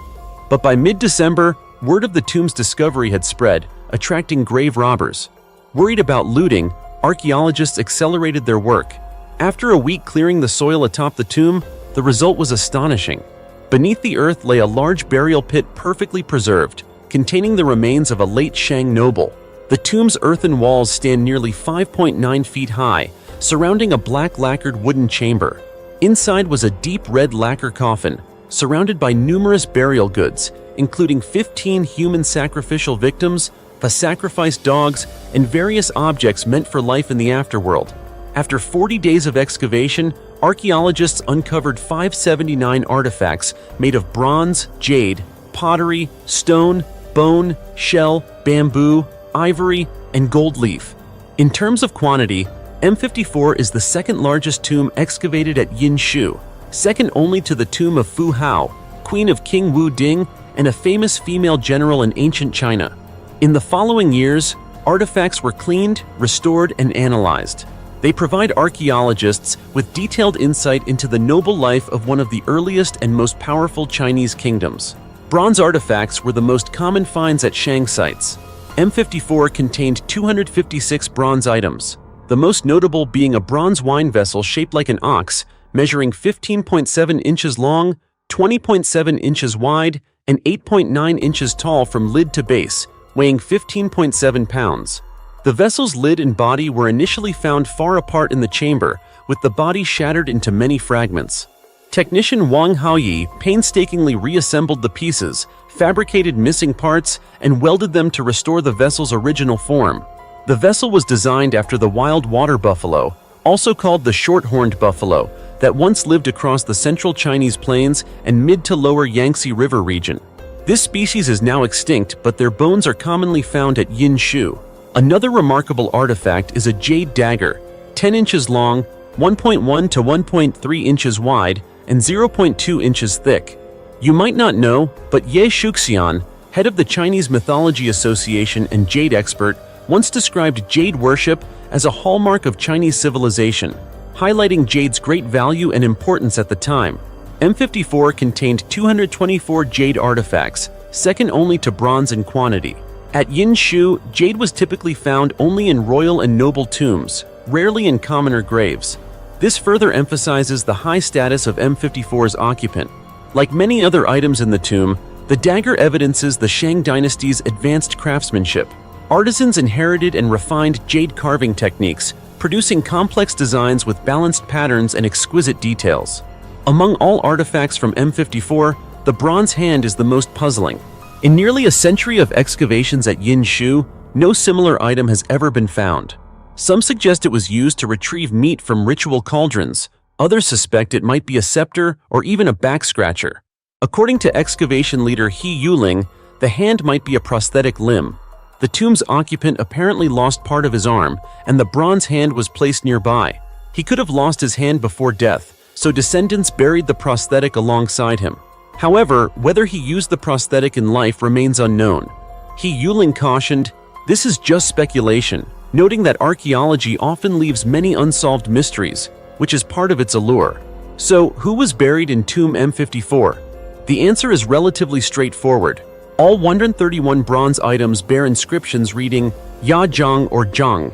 [SPEAKER 1] But by mid-December, word of the tomb's discovery had spread, attracting grave robbers. Worried about looting, archaeologists accelerated their work. After a week clearing the soil atop the tomb, the result was astonishing. Beneath the earth lay a large burial pit perfectly preserved, containing the remains of a late Shang noble. The tomb's earthen walls stand nearly 5.9 feet high, surrounding a black lacquered wooden chamber. Inside was a deep red lacquer coffin, surrounded by numerous burial goods, including 15 human sacrificial victims, sacrificed dogs, and various objects meant for life in the afterworld. After 40 days of excavation, archaeologists uncovered 579 artifacts made of bronze, jade, pottery, stone, bone, shell, bamboo, ivory, and gold leaf. In terms of quantity, M54 is the second largest tomb excavated at Yinshu, second only to the tomb of Fu Hao, queen of King Wu Ding and a famous female general in ancient China. In the following years, artifacts were cleaned, restored, and analyzed. They provide archaeologists with detailed insight into the noble life of one of the earliest and most powerful Chinese kingdoms. Bronze artifacts were the most common finds at Shang sites. M54 contained 256 bronze items, the most notable being a bronze wine vessel shaped like an ox, measuring 15.7 inches long, 20.7 inches wide, and 8.9 inches tall from lid to base, weighing 15.7 pounds. The vessel's lid and body were initially found far apart in the chamber, with the body shattered into many fragments. Technician Wang Haoyi painstakingly reassembled the pieces, fabricated missing parts, and welded them to restore the vessel's original form. The vessel was designed after the wild water buffalo, also called the short-horned buffalo, that once lived across the central Chinese plains and mid to lower Yangtze River region. This species is now extinct, but their bones are commonly found at Yinshu. Another remarkable artifact is a jade dagger, 10 inches long, 1.1 to 1.3 inches wide, and 0.2 inches thick. You might not know, but Ye Shuxian, head of the Chinese Mythology Association and jade expert, once described jade worship as a hallmark of Chinese civilization, highlighting jade's great value and importance at the time. M54 contained 224 jade artifacts, second only to bronze in quantity. At Yinshu, jade was typically found only in royal and noble tombs, rarely in commoner graves. This further emphasizes the high status of M54's occupant. Like many other items in the tomb, the dagger evidences the Shang Dynasty's advanced craftsmanship. Artisans inherited and refined jade carving techniques, producing complex designs with balanced patterns and exquisite details. Among all artifacts from M54, the bronze hand is the most puzzling. In nearly a century of excavations at Yinshu, no similar item has ever been found. Some suggest it was used to retrieve meat from ritual cauldrons. Others suspect it might be a scepter or even a back scratcher. According to excavation leader He Yuling, the hand might be a prosthetic limb. The tomb's occupant apparently lost part of his arm, and the bronze hand was placed nearby. He could have lost his hand before death, so descendants buried the prosthetic alongside him. However, whether he used the prosthetic in life remains unknown. He Yuling cautioned, "This is just speculation," noting that archaeology often leaves many unsolved mysteries, which is part of its allure. So, who was buried in tomb M54? The answer is relatively straightforward. All 131 bronze items bear inscriptions reading Ya Zhang or Zhang.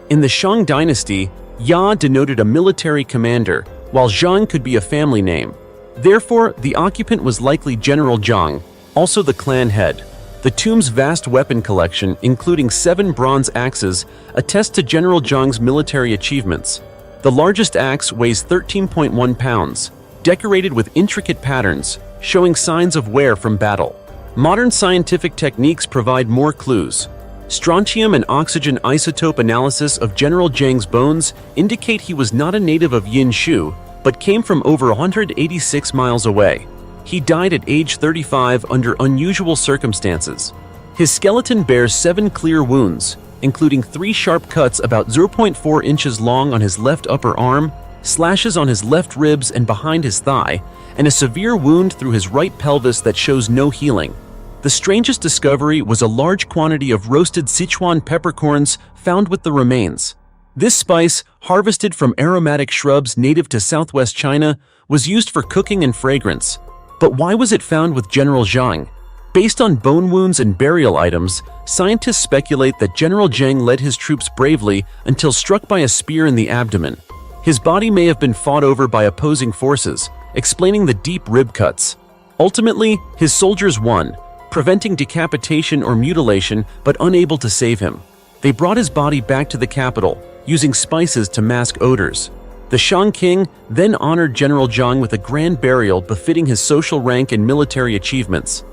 [SPEAKER 1] In the Shang Dynasty, Ya denoted a military commander, while Zhang could be a family name. Therefore, the occupant was likely General Zhang, also the clan head. The tomb's vast weapon collection, including 7 bronze axes, attests to General Zhang's military achievements. The largest axe weighs 13.1 pounds, decorated with intricate patterns, showing signs of wear from battle. Modern scientific techniques provide more clues. Strontium and oxygen isotope analysis of General Zhang's bones indicate he was not a native of Yinshu, but came from over 186 miles away. He died at age 35 under unusual circumstances. His skeleton bears 7 clear wounds, including 3 sharp cuts about 0.4 inches long on his left upper arm, slashes on his left ribs and behind his thigh, and a severe wound through his right pelvis that shows no healing. The strangest discovery was a large quantity of roasted Sichuan peppercorns found with the remains. This spice, harvested from aromatic shrubs native to southwest China, was used for cooking and fragrance. But why was it found with General Zhang? Based on bone wounds and burial items, scientists speculate that General Zhang led his troops bravely until struck by a spear in the abdomen. His body may have been fought over by opposing forces, explaining the deep rib cuts. Ultimately, his soldiers won, preventing decapitation or mutilation but unable to save him. They brought his body back to the capital, using spices to mask odors. The Shang king then honored General Zhang with a grand burial befitting his social rank and military achievements.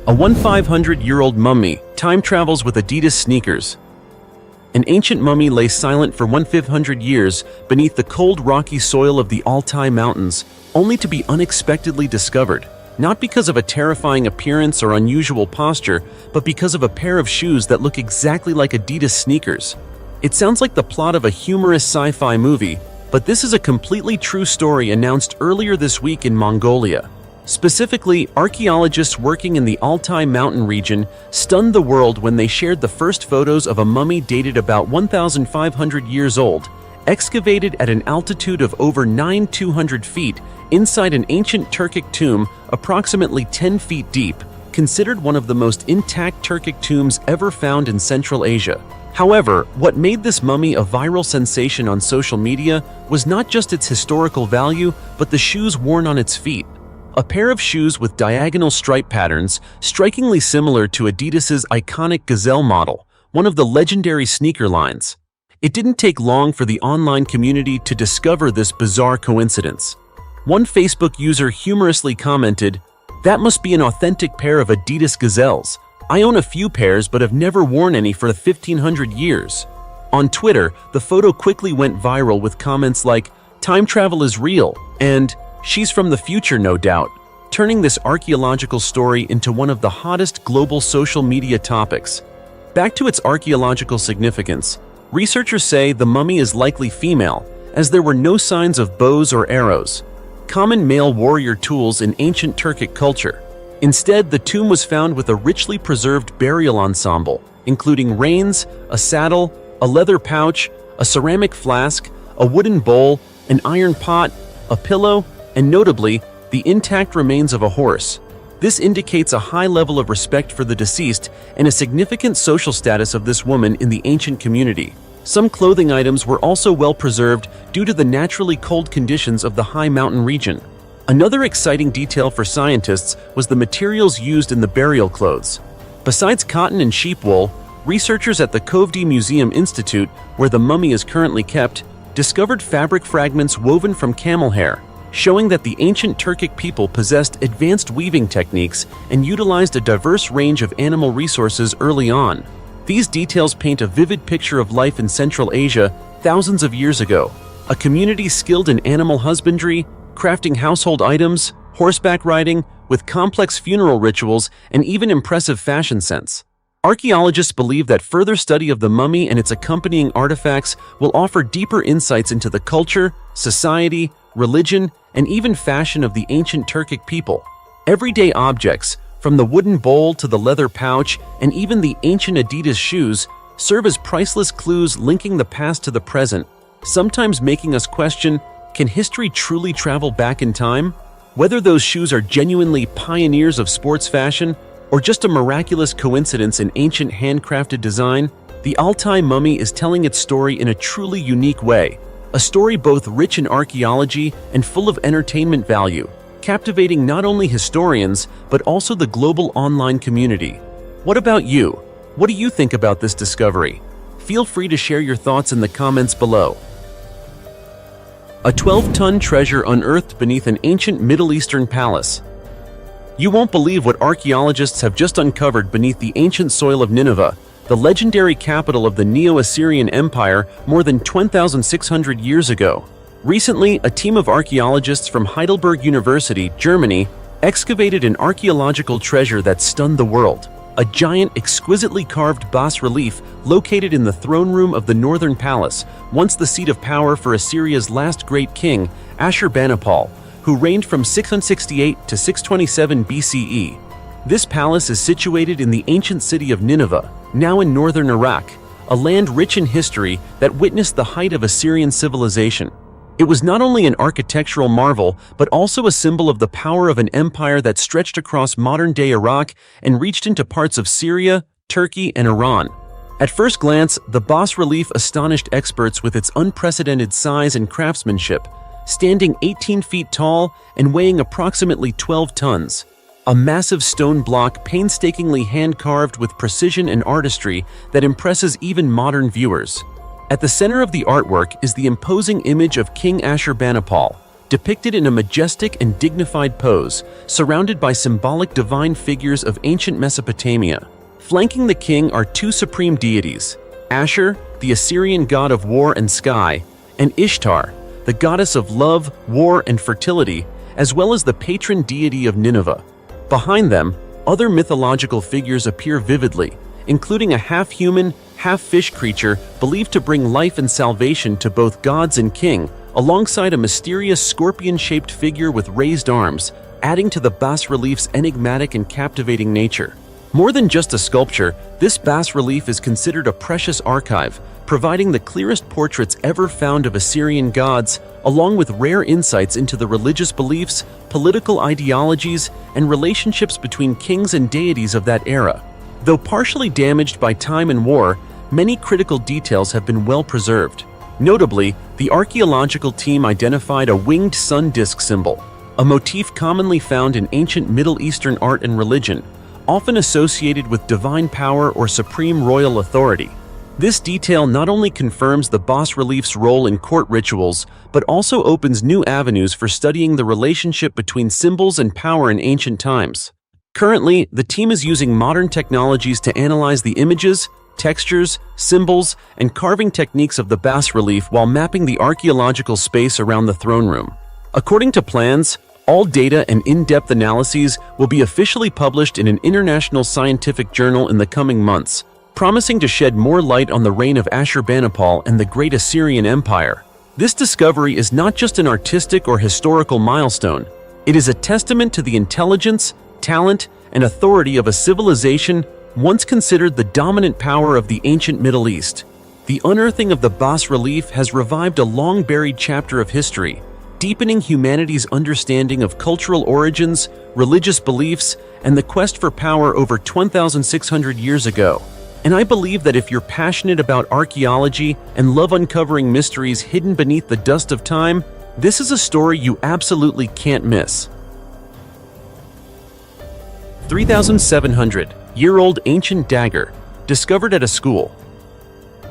[SPEAKER 1] A 1,500-year-old mummy time travels with Adidas sneakers. An ancient mummy lay silent for 1,500 years beneath the cold, rocky soil of the Altai Mountains, only to be unexpectedly discovered, not because of a terrifying appearance or unusual posture, but because of a pair of shoes that look exactly like Adidas sneakers. It sounds like the plot of a humorous sci-fi movie, but this is a completely true story announced earlier this week in Mongolia. Specifically, archaeologists working in the Altai mountain region stunned the world when they shared the first photos of a mummy dated about 1,500 years old, excavated at an altitude of over 9,200 feet inside an ancient Turkic tomb approximately 10 feet deep, considered one of the most intact Turkic tombs ever found in Central Asia. However, what made this mummy a viral sensation on social media was not just its historical value, but the shoes worn on its feet. A pair of shoes with diagonal stripe patterns, strikingly similar to Adidas's iconic Gazelle model, one of the legendary sneaker lines. It didn't take long for the online community to discover this bizarre coincidence. One Facebook user humorously commented, "That must be an authentic pair of Adidas Gazelles. I own a few pairs but have never worn any for 1,500 years." On Twitter, the photo quickly went viral with comments like, "Time travel is real," and "She's from the future, no doubt," turning this archaeological story into one of the hottest global social media topics. Back to its archaeological significance, researchers say the mummy is likely female, as there were no signs of bows or arrows, common male warrior tools in ancient Turkic culture. Instead, the tomb was found with a richly preserved burial ensemble, including reins, a saddle, a leather pouch, a ceramic flask, a wooden bowl, an iron pot, a pillow, and notably, the intact remains of a horse. This indicates a high level of respect for the deceased and a significant social status of this woman in the ancient community. Some clothing items were also well preserved due to the naturally cold conditions of the high mountain region. Another exciting detail for scientists was the materials used in the burial clothes. Besides cotton and sheep wool, researchers at the Kovdi Museum Institute, where the mummy is currently kept, discovered fabric fragments woven from camel hair, showing that the ancient Turkic people possessed advanced weaving techniques and utilized a diverse range of animal resources early on. These details paint a vivid picture of life in Central Asia thousands of years ago, a community skilled in animal husbandry, crafting household items, horseback riding, with complex funeral rituals, and even impressive fashion sense. Archaeologists believe that further study of the mummy and its accompanying artifacts will offer deeper insights into the culture, society, religion, and even fashion of the ancient Turkic people. Everyday objects, from the wooden bowl to the leather pouch and even the ancient Adidas shoes, serve as priceless clues linking the past to the present, sometimes making us question, can history truly travel back in time? Whether those shoes are genuinely pioneers of sports fashion or just a miraculous coincidence in ancient handcrafted design, the Altai mummy is telling its story in a truly unique way. A story both rich in archaeology and full of entertainment value, captivating not only historians, but also the global online community. What about you? What do you think about this discovery? Feel free to share your thoughts in the comments below. A 12-ton treasure unearthed beneath an ancient Middle Eastern palace. You won't believe what archaeologists have just uncovered beneath the ancient soil of Nineveh, the legendary capital of the Neo-Assyrian Empire more than 10,600 years ago. Recently, a team of archaeologists from Heidelberg University, Germany, excavated an archaeological treasure that stunned the world. A giant, exquisitely carved bas-relief located in the throne room of the Northern Palace, once the seat of power for Assyria's last great king, Ashurbanipal, who reigned from 668 to 627 BCE. This palace is situated in the ancient city of Nineveh, now in northern Iraq, a land rich in history that witnessed the height of Assyrian civilization. It was not only an architectural marvel, but also a symbol of the power of an empire that stretched across modern-day Iraq and reached into parts of Syria, Turkey, and Iran. At first glance, the bas-relief astonished experts with its unprecedented size and craftsmanship, standing 18 feet tall and weighing approximately 12 tons. a massive stone block painstakingly hand-carved with precision and artistry that impresses even modern viewers. At the center of the artwork is the imposing image of King Ashurbanipal, depicted in a majestic and dignified pose, surrounded by symbolic divine figures of ancient Mesopotamia. Flanking the king are two supreme deities, Ashur, the Assyrian god of war and sky, and Ishtar, the goddess of love, war, and fertility, as well as the patron deity of Nineveh. Behind them, other mythological figures appear vividly, including a half-human, half-fish creature believed to bring life and salvation to both gods and king, alongside a mysterious scorpion-shaped figure with raised arms, adding to the bas-relief's enigmatic and captivating nature. More than just a sculpture, this bas-relief is considered a precious archive, providing the clearest portraits ever found of Assyrian gods, along with rare insights into the religious beliefs, political ideologies, and relationships between kings and deities of that era. Though partially damaged by time and war, many critical details have been well preserved. Notably, the archaeological team identified a winged sun disk symbol, a motif commonly found in ancient Middle Eastern art and religion, often associated with divine power or supreme royal authority. This detail not only confirms the bas-relief's role in court rituals, but also opens new avenues for studying the relationship between symbols and power in ancient times. Currently, the team is using modern technologies to analyze the images, textures, symbols, and carving techniques of the bas-relief while mapping the archaeological space around the throne room. According to plans, all data and in-depth analyses will be officially published in an international scientific journal in the coming months, promising to shed more light on the reign of Ashurbanipal and the Great Assyrian Empire. This discovery is not just an artistic or historical milestone. It is a testament to the intelligence, talent, and authority of a civilization once considered the dominant power of the ancient Middle East. The unearthing of the bas-relief has revived a long-buried chapter of history, deepening humanity's understanding of cultural origins, religious beliefs, and the quest for power over 2,600 years ago. And I believe that if you're passionate about archaeology and love uncovering mysteries hidden beneath the dust of time, this is a story you absolutely can't miss. 3,700-year-old ancient dagger, discovered at a school.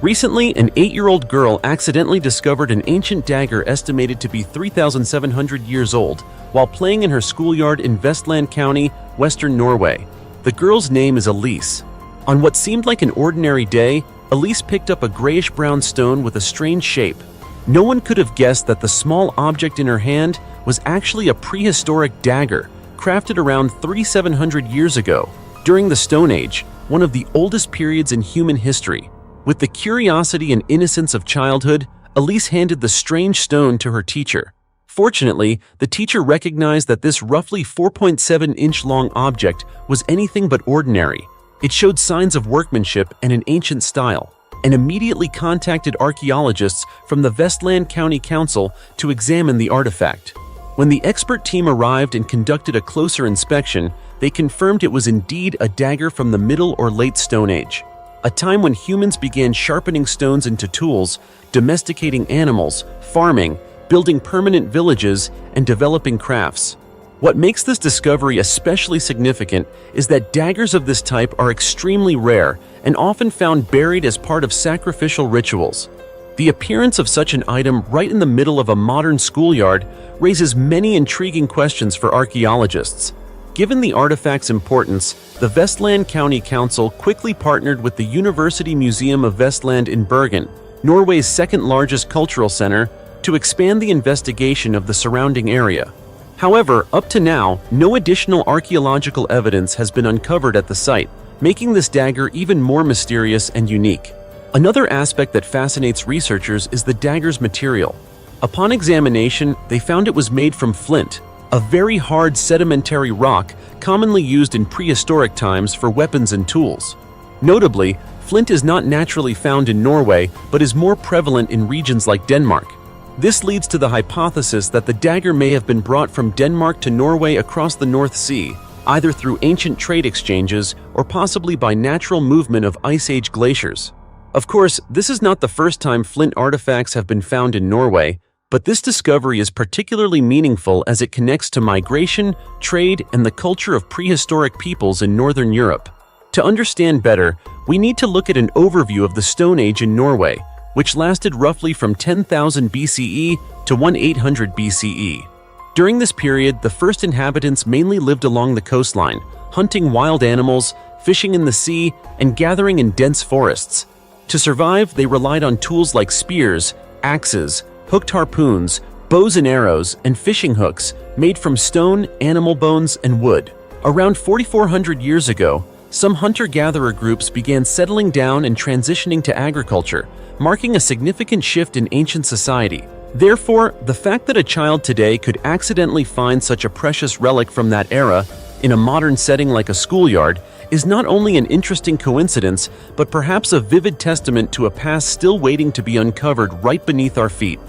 [SPEAKER 1] Recently, an 8-year-old girl accidentally discovered an ancient dagger estimated to be 3,700 years old while playing in her schoolyard in Vestland County, western Norway. The girl's name is Elise. On what seemed like an ordinary day, Elise picked up a grayish-brown stone with a strange shape. No one could have guessed that the small object in her hand was actually a prehistoric dagger, crafted around 3,700 years ago, during the Stone Age, one of the oldest periods in human history. With the curiosity and innocence of childhood, Elise handed the strange stone to her teacher. Fortunately, the teacher recognized that this roughly 4.7-inch long object was anything but ordinary. It showed signs of workmanship and an ancient style, and immediately contacted archaeologists from the Vestland County Council to examine the artifact. When the expert team arrived and conducted a closer inspection, they confirmed it was indeed a dagger from the Middle or Late Stone Age, a time when humans began sharpening stones into tools, domesticating animals, farming, building permanent villages, and developing crafts. What makes this discovery especially significant is that daggers of this type are extremely rare and often found buried as part of sacrificial rituals. The appearance of such an item right in the middle of a modern schoolyard raises many intriguing questions for archaeologists. Given the artifact's importance, the Vestland County Council quickly partnered with the University Museum of Vestland in Bergen, Norway's second-largest cultural center, to expand the investigation of the surrounding area. However, up to now, no additional archaeological evidence has been uncovered at the site, making this dagger even more mysterious and unique. Another aspect that fascinates researchers is the dagger's material. Upon examination, they found it was made from flint, a very hard sedimentary rock commonly used in prehistoric times for weapons and tools. Notably, flint is not naturally found in Norway, but is more prevalent in regions like Denmark. This leads to the hypothesis that the dagger may have been brought from Denmark to Norway across the North Sea, either through ancient trade exchanges or possibly by natural movement of Ice Age glaciers. Of course, this is not the first time flint artifacts have been found in Norway. But this discovery is particularly meaningful as it connects to migration, trade, and the culture of prehistoric peoples in Northern Europe. To understand better, we need to look at an overview of the Stone Age in Norway, which lasted roughly from 10,000 BCE to 1800 BCE. During this period, the first inhabitants mainly lived along the coastline, hunting wild animals, fishing in the sea, and gathering in dense forests. To survive, they relied on tools like spears, axes, hooked harpoons, bows and arrows, and fishing hooks made from stone, animal bones, and wood. Around 4,400 years ago, some hunter-gatherer groups began settling down and transitioning to agriculture, marking a significant shift in ancient society. Therefore, the fact that a child today could accidentally find such a precious relic from that era in a modern setting like a schoolyard is not only an interesting coincidence, but perhaps a vivid testament to a past still waiting to be uncovered right beneath our feet.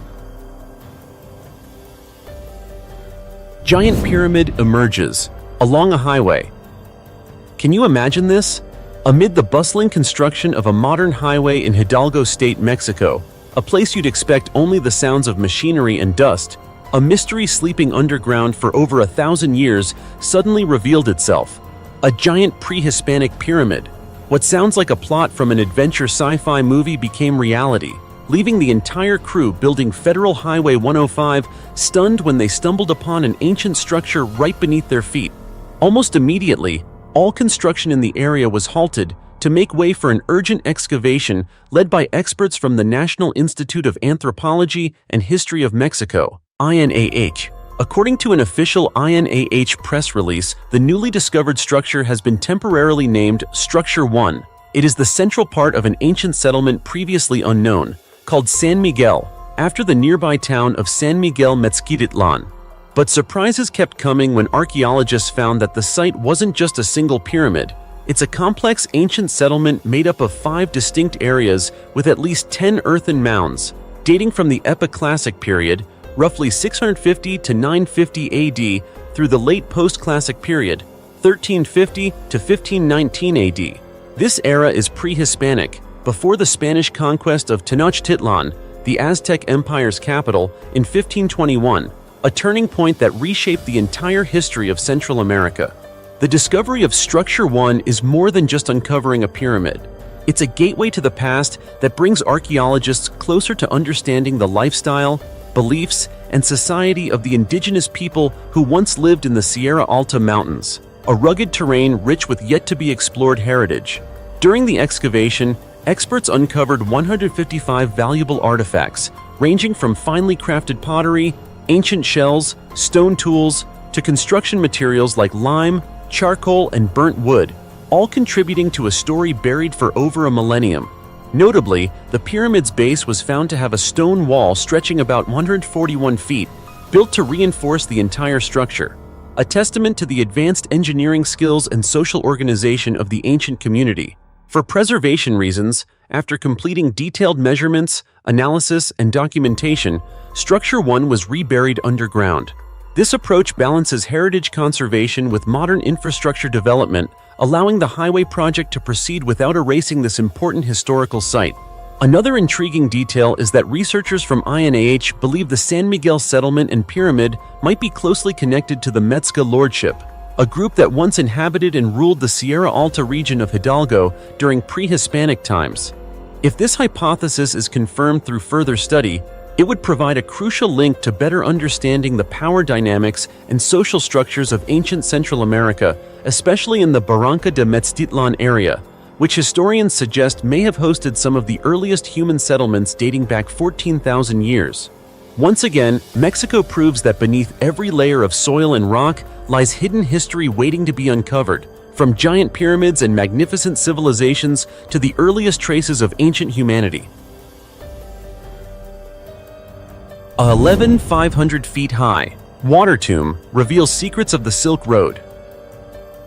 [SPEAKER 1] Giant pyramid emerges along a highway. Can you imagine this? Amid the bustling construction of a modern highway in Hidalgo State, Mexico, a place you'd expect only the sounds of machinery and dust, a mystery sleeping underground for over 1,000 years suddenly revealed itself. A giant pre-Hispanic pyramid. What sounds like a plot from an adventure sci-fi movie became reality, leaving the entire crew building Federal Highway 105 stunned when they stumbled upon an ancient structure right beneath their feet. Almost immediately, all construction in the area was halted to make way for an urgent excavation led by experts from the National Institute of Anthropology and History of Mexico, INAH. According to an official INAH press release, the newly discovered structure has been temporarily named Structure 1. It is the central part of an ancient settlement previously unknown, called San Miguel, after the nearby town of San Miguel Mezquititlan. But surprises kept coming when archaeologists found that the site wasn't just a single pyramid. It's a complex ancient settlement made up of 5 distinct areas with at least 10 earthen mounds, dating from the Epiclassic period, roughly 650 to 950 AD, through the late post-classic period, 1350 to 1519 AD. This era is pre-Hispanic, before the Spanish conquest of Tenochtitlan, the Aztec Empire's capital, in 1521, a turning point that reshaped the entire history of Central America. The discovery of Structure 1 is more than just uncovering a pyramid. It's a gateway to the past that brings archaeologists closer to understanding the lifestyle, beliefs, and society of the indigenous people who once lived in the Sierra Alta Mountains, a rugged terrain rich with yet-to-be-explored heritage. During the excavation, experts uncovered 155 valuable artifacts, ranging from finely crafted pottery, ancient shells, stone tools, to construction materials like lime, charcoal, and burnt wood, all contributing to a story buried for over a millennium. Notably, the pyramid's base was found to have a stone wall stretching about 141 feet, built to reinforce the entire structure, a testament to the advanced engineering skills and social organization of the ancient community. For preservation reasons, after completing detailed measurements, analysis, and documentation, Structure 1 was reburied underground. This approach balances heritage conservation with modern infrastructure development, allowing the highway project to proceed without erasing this important historical site. Another intriguing detail is that researchers from INAH believe the San Miguel settlement and pyramid might be closely connected to the Metzga lordship, a group that once inhabited and ruled the Sierra Alta region of Hidalgo during pre-Hispanic times. If this hypothesis is confirmed through further study, it would provide a crucial link to better understanding the power dynamics and social structures of ancient Central America, especially in the Barranca de Metztitlan area, which historians suggest may have hosted some of the earliest human settlements dating back 14,000 years. Once again, Mexico proves that beneath every layer of soil and rock lies hidden history waiting to be uncovered, from giant pyramids and magnificent civilizations to the earliest traces of ancient humanity. A 11,500 feet high water tomb reveals secrets of the Silk Road.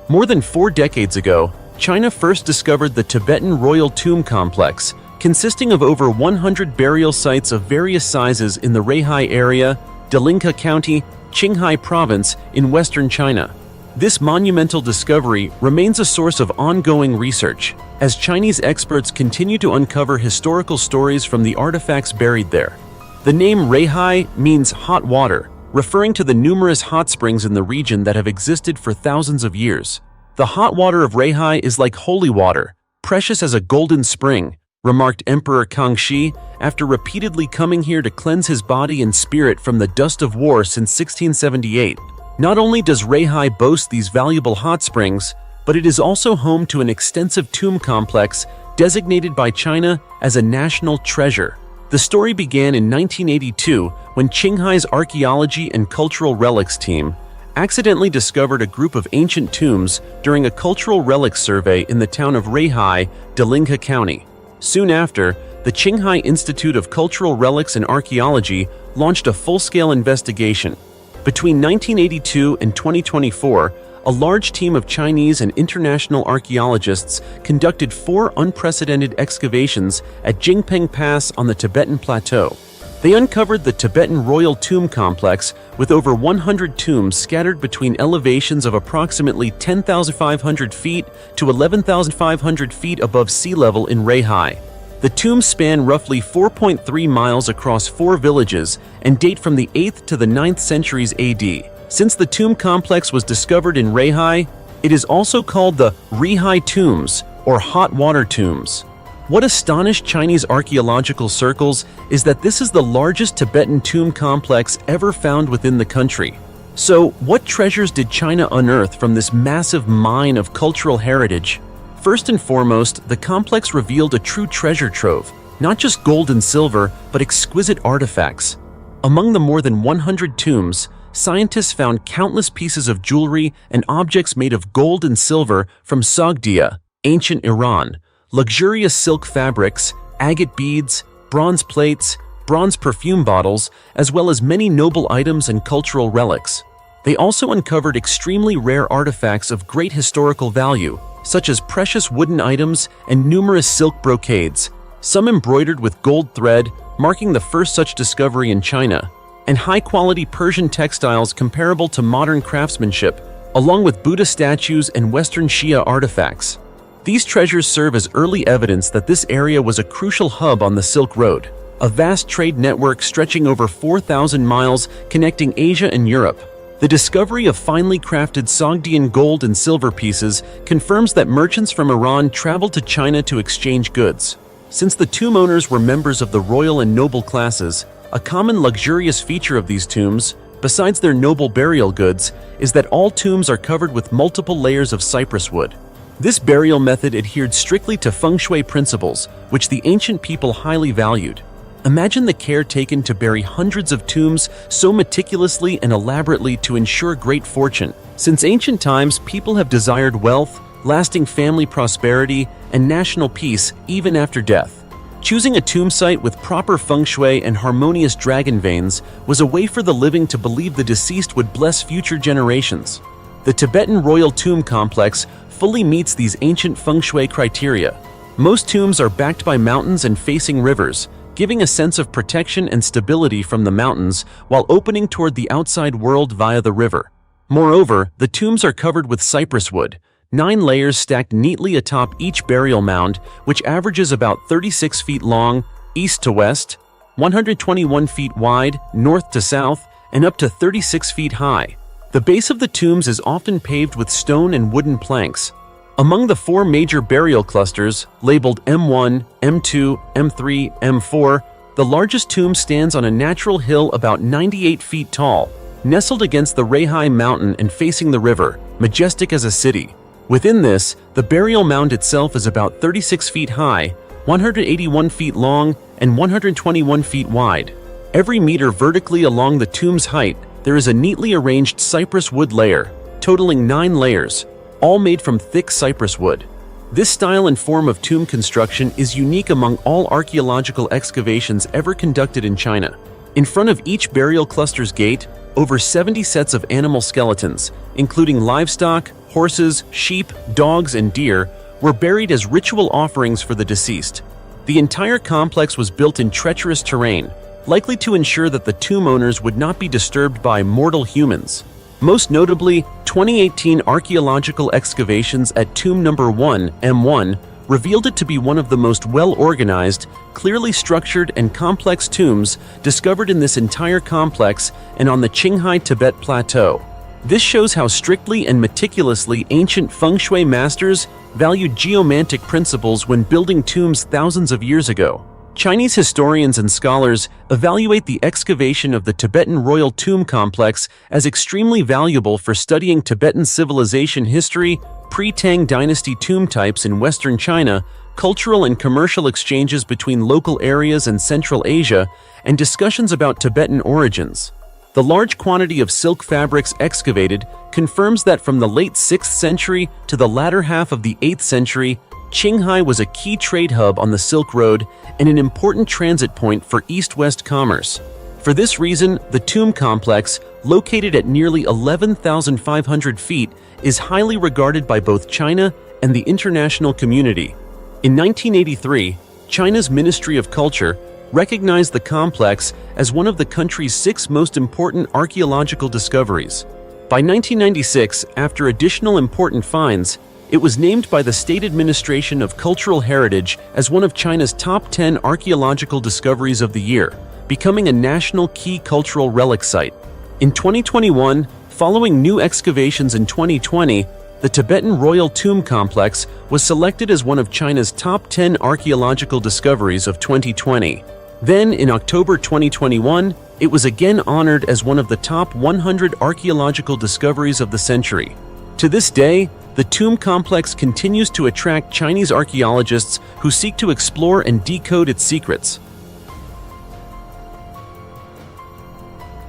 [SPEAKER 1] More than 4 decades ago, China first discovered the Tibetan royal tomb complex, consisting of over 100 burial sites of various sizes in the Weihai area, Dalinka County, Qinghai Province in western China. This monumental discovery remains a source of ongoing research, as Chinese experts continue to uncover historical stories from the artifacts buried there. The name Weihai means hot water, referring to the numerous hot springs in the region that have existed for thousands of years. The hot water of Weihai is like holy water, precious as a golden spring, remarked Emperor Kangxi after repeatedly coming here to cleanse his body and spirit from the dust of war since 1678. Not only does Weihai boast these valuable hot springs, but it is also home to an extensive tomb complex designated by China as a national treasure. The story began in 1982 when Qinghai's Archaeology and Cultural Relics team accidentally discovered a group of ancient tombs during a cultural relics survey in the town of Weihai, Delingha County. Soon after, the Qinghai Institute of Cultural Relics and Archaeology launched a full-scale investigation. Between 1982 and 2024, a large team of Chinese and international archaeologists conducted 4 unprecedented excavations at Jingpeng Pass on the Tibetan Plateau. They uncovered the Tibetan Royal Tomb Complex with over 100 tombs scattered between elevations of approximately 10,500 feet to 11,500 feet above sea level in Weihai. The tombs span roughly 4.3 miles across 4 villages and date from the 8th to the 9th centuries AD. Since the tomb complex was discovered in Weihai, it is also called the Weihai Tombs, or hot water tombs. What astonished Chinese archaeological circles is that this is the largest Tibetan tomb complex ever found within the country. So, what treasures did China unearth from this massive mine of cultural heritage? First and foremost, the complex revealed a true treasure trove, not just gold and silver, but exquisite artifacts. Among the more than 100 tombs, scientists found countless pieces of jewelry and objects made of gold and silver from Sogdia, ancient Iran, luxurious silk fabrics, agate beads, bronze plates, bronze perfume bottles, as well as many noble items and cultural relics. They also uncovered extremely rare artifacts of great historical value, such as precious wooden items and numerous silk brocades, some embroidered with gold thread, marking the first such discovery in China, and high-quality Persian textiles comparable to modern craftsmanship, along with Buddha statues and Western Shia artifacts. These treasures serve as early evidence that this area was a crucial hub on the Silk Road, a vast trade network stretching over 4,000 miles connecting Asia and Europe. The discovery of finely crafted Sogdian gold and silver pieces confirms that merchants from Iran traveled to China to exchange goods. Since the tomb owners were members of the royal and noble classes, a common luxurious feature of these tombs, besides their noble burial goods, is that all tombs are covered with multiple layers of cypress wood. This burial method adhered strictly to feng shui principles, which the ancient people highly valued. Imagine the care taken to bury hundreds of tombs so meticulously and elaborately to ensure great fortune. Since ancient times, people have desired wealth, lasting family prosperity, and national peace even after death. Choosing a tomb site with proper feng shui and harmonious dragon veins was a way for the living to believe the deceased would bless future generations. The Tibetan Royal Tomb Complex fully meets these ancient feng shui criteria. Most tombs are backed by mountains and facing rivers, giving a sense of protection and stability from the mountains while opening toward the outside world via the river. Moreover, the tombs are covered with cypress wood, 9 layers stacked neatly atop each burial mound, which averages about 36 feet long, east to west, 121 feet wide, north to south, and up to 36 feet high. The base of the tombs is often paved with stone and wooden planks. Among the 4 major burial clusters, labeled M1, M2, M3, M4, the largest tomb stands on a natural hill about 98 feet tall, nestled against the Weihai mountain and facing the river, majestic as a city. Within this, the burial mound itself is about 36 feet high, 181 feet long, and 121 feet wide. Every meter vertically along the tomb's height, there is a neatly arranged cypress wood layer, totaling 9 layers, all made from thick cypress wood. This style and form of tomb construction is unique among all archaeological excavations ever conducted in China. In front of each burial cluster's gate, over 70 sets of animal skeletons, including livestock, horses, sheep, dogs, and deer, were buried as ritual offerings for the deceased. The entire complex was built in treacherous terrain, likely to ensure that the tomb owners would not be disturbed by mortal humans. Most notably, 2018 archaeological excavations at Tomb Number 1, M1, revealed it to be one of the most well-organized, clearly structured, and complex tombs discovered in this entire complex and on the Qinghai Tibet Plateau. This shows how strictly and meticulously ancient feng shui masters valued geomantic principles when building tombs thousands of years ago. Chinese historians and scholars evaluate the excavation of the Tibetan royal tomb complex as extremely valuable for studying Tibetan civilization history, pre-Tang dynasty tomb types in western China, cultural and commercial exchanges between local areas and Central Asia, and discussions about Tibetan origins. The large quantity of silk fabrics excavated confirms that from the late 6th century to the latter half of the 8th century, Qinghai was a key trade hub on the Silk Road and an important transit point for east-west commerce. For this reason, the tomb complex, located at nearly 11,500 feet, is highly regarded by both China and the international community. In 1983, China's Ministry of Culture recognized the complex as one of the country's 6 most important archaeological discoveries. By 1996, after additional important finds, it was named by the State Administration of Cultural Heritage as one of China's top 10 archaeological discoveries of the year, becoming a national key cultural relic site. In 2021, following new excavations in 2020, the Tibetan Royal Tomb Complex was selected as one of China's top 10 archaeological discoveries of 2020. Then, in October 2021, it was again honored as one of the top 100 archaeological discoveries of the century. To this day, the tomb complex continues to attract Chinese archaeologists who seek to explore and decode its secrets.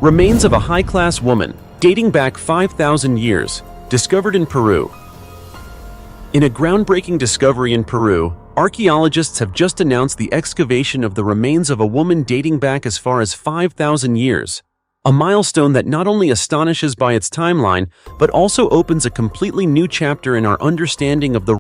[SPEAKER 1] Remains of a high-class woman, dating back 5,000 years, discovered in Peru. In a groundbreaking discovery in Peru, archaeologists have just announced the excavation of the remains of a woman dating back as far as 5,000 years. A milestone that not only astonishes by its timeline, but also opens a completely new chapter in our understanding of the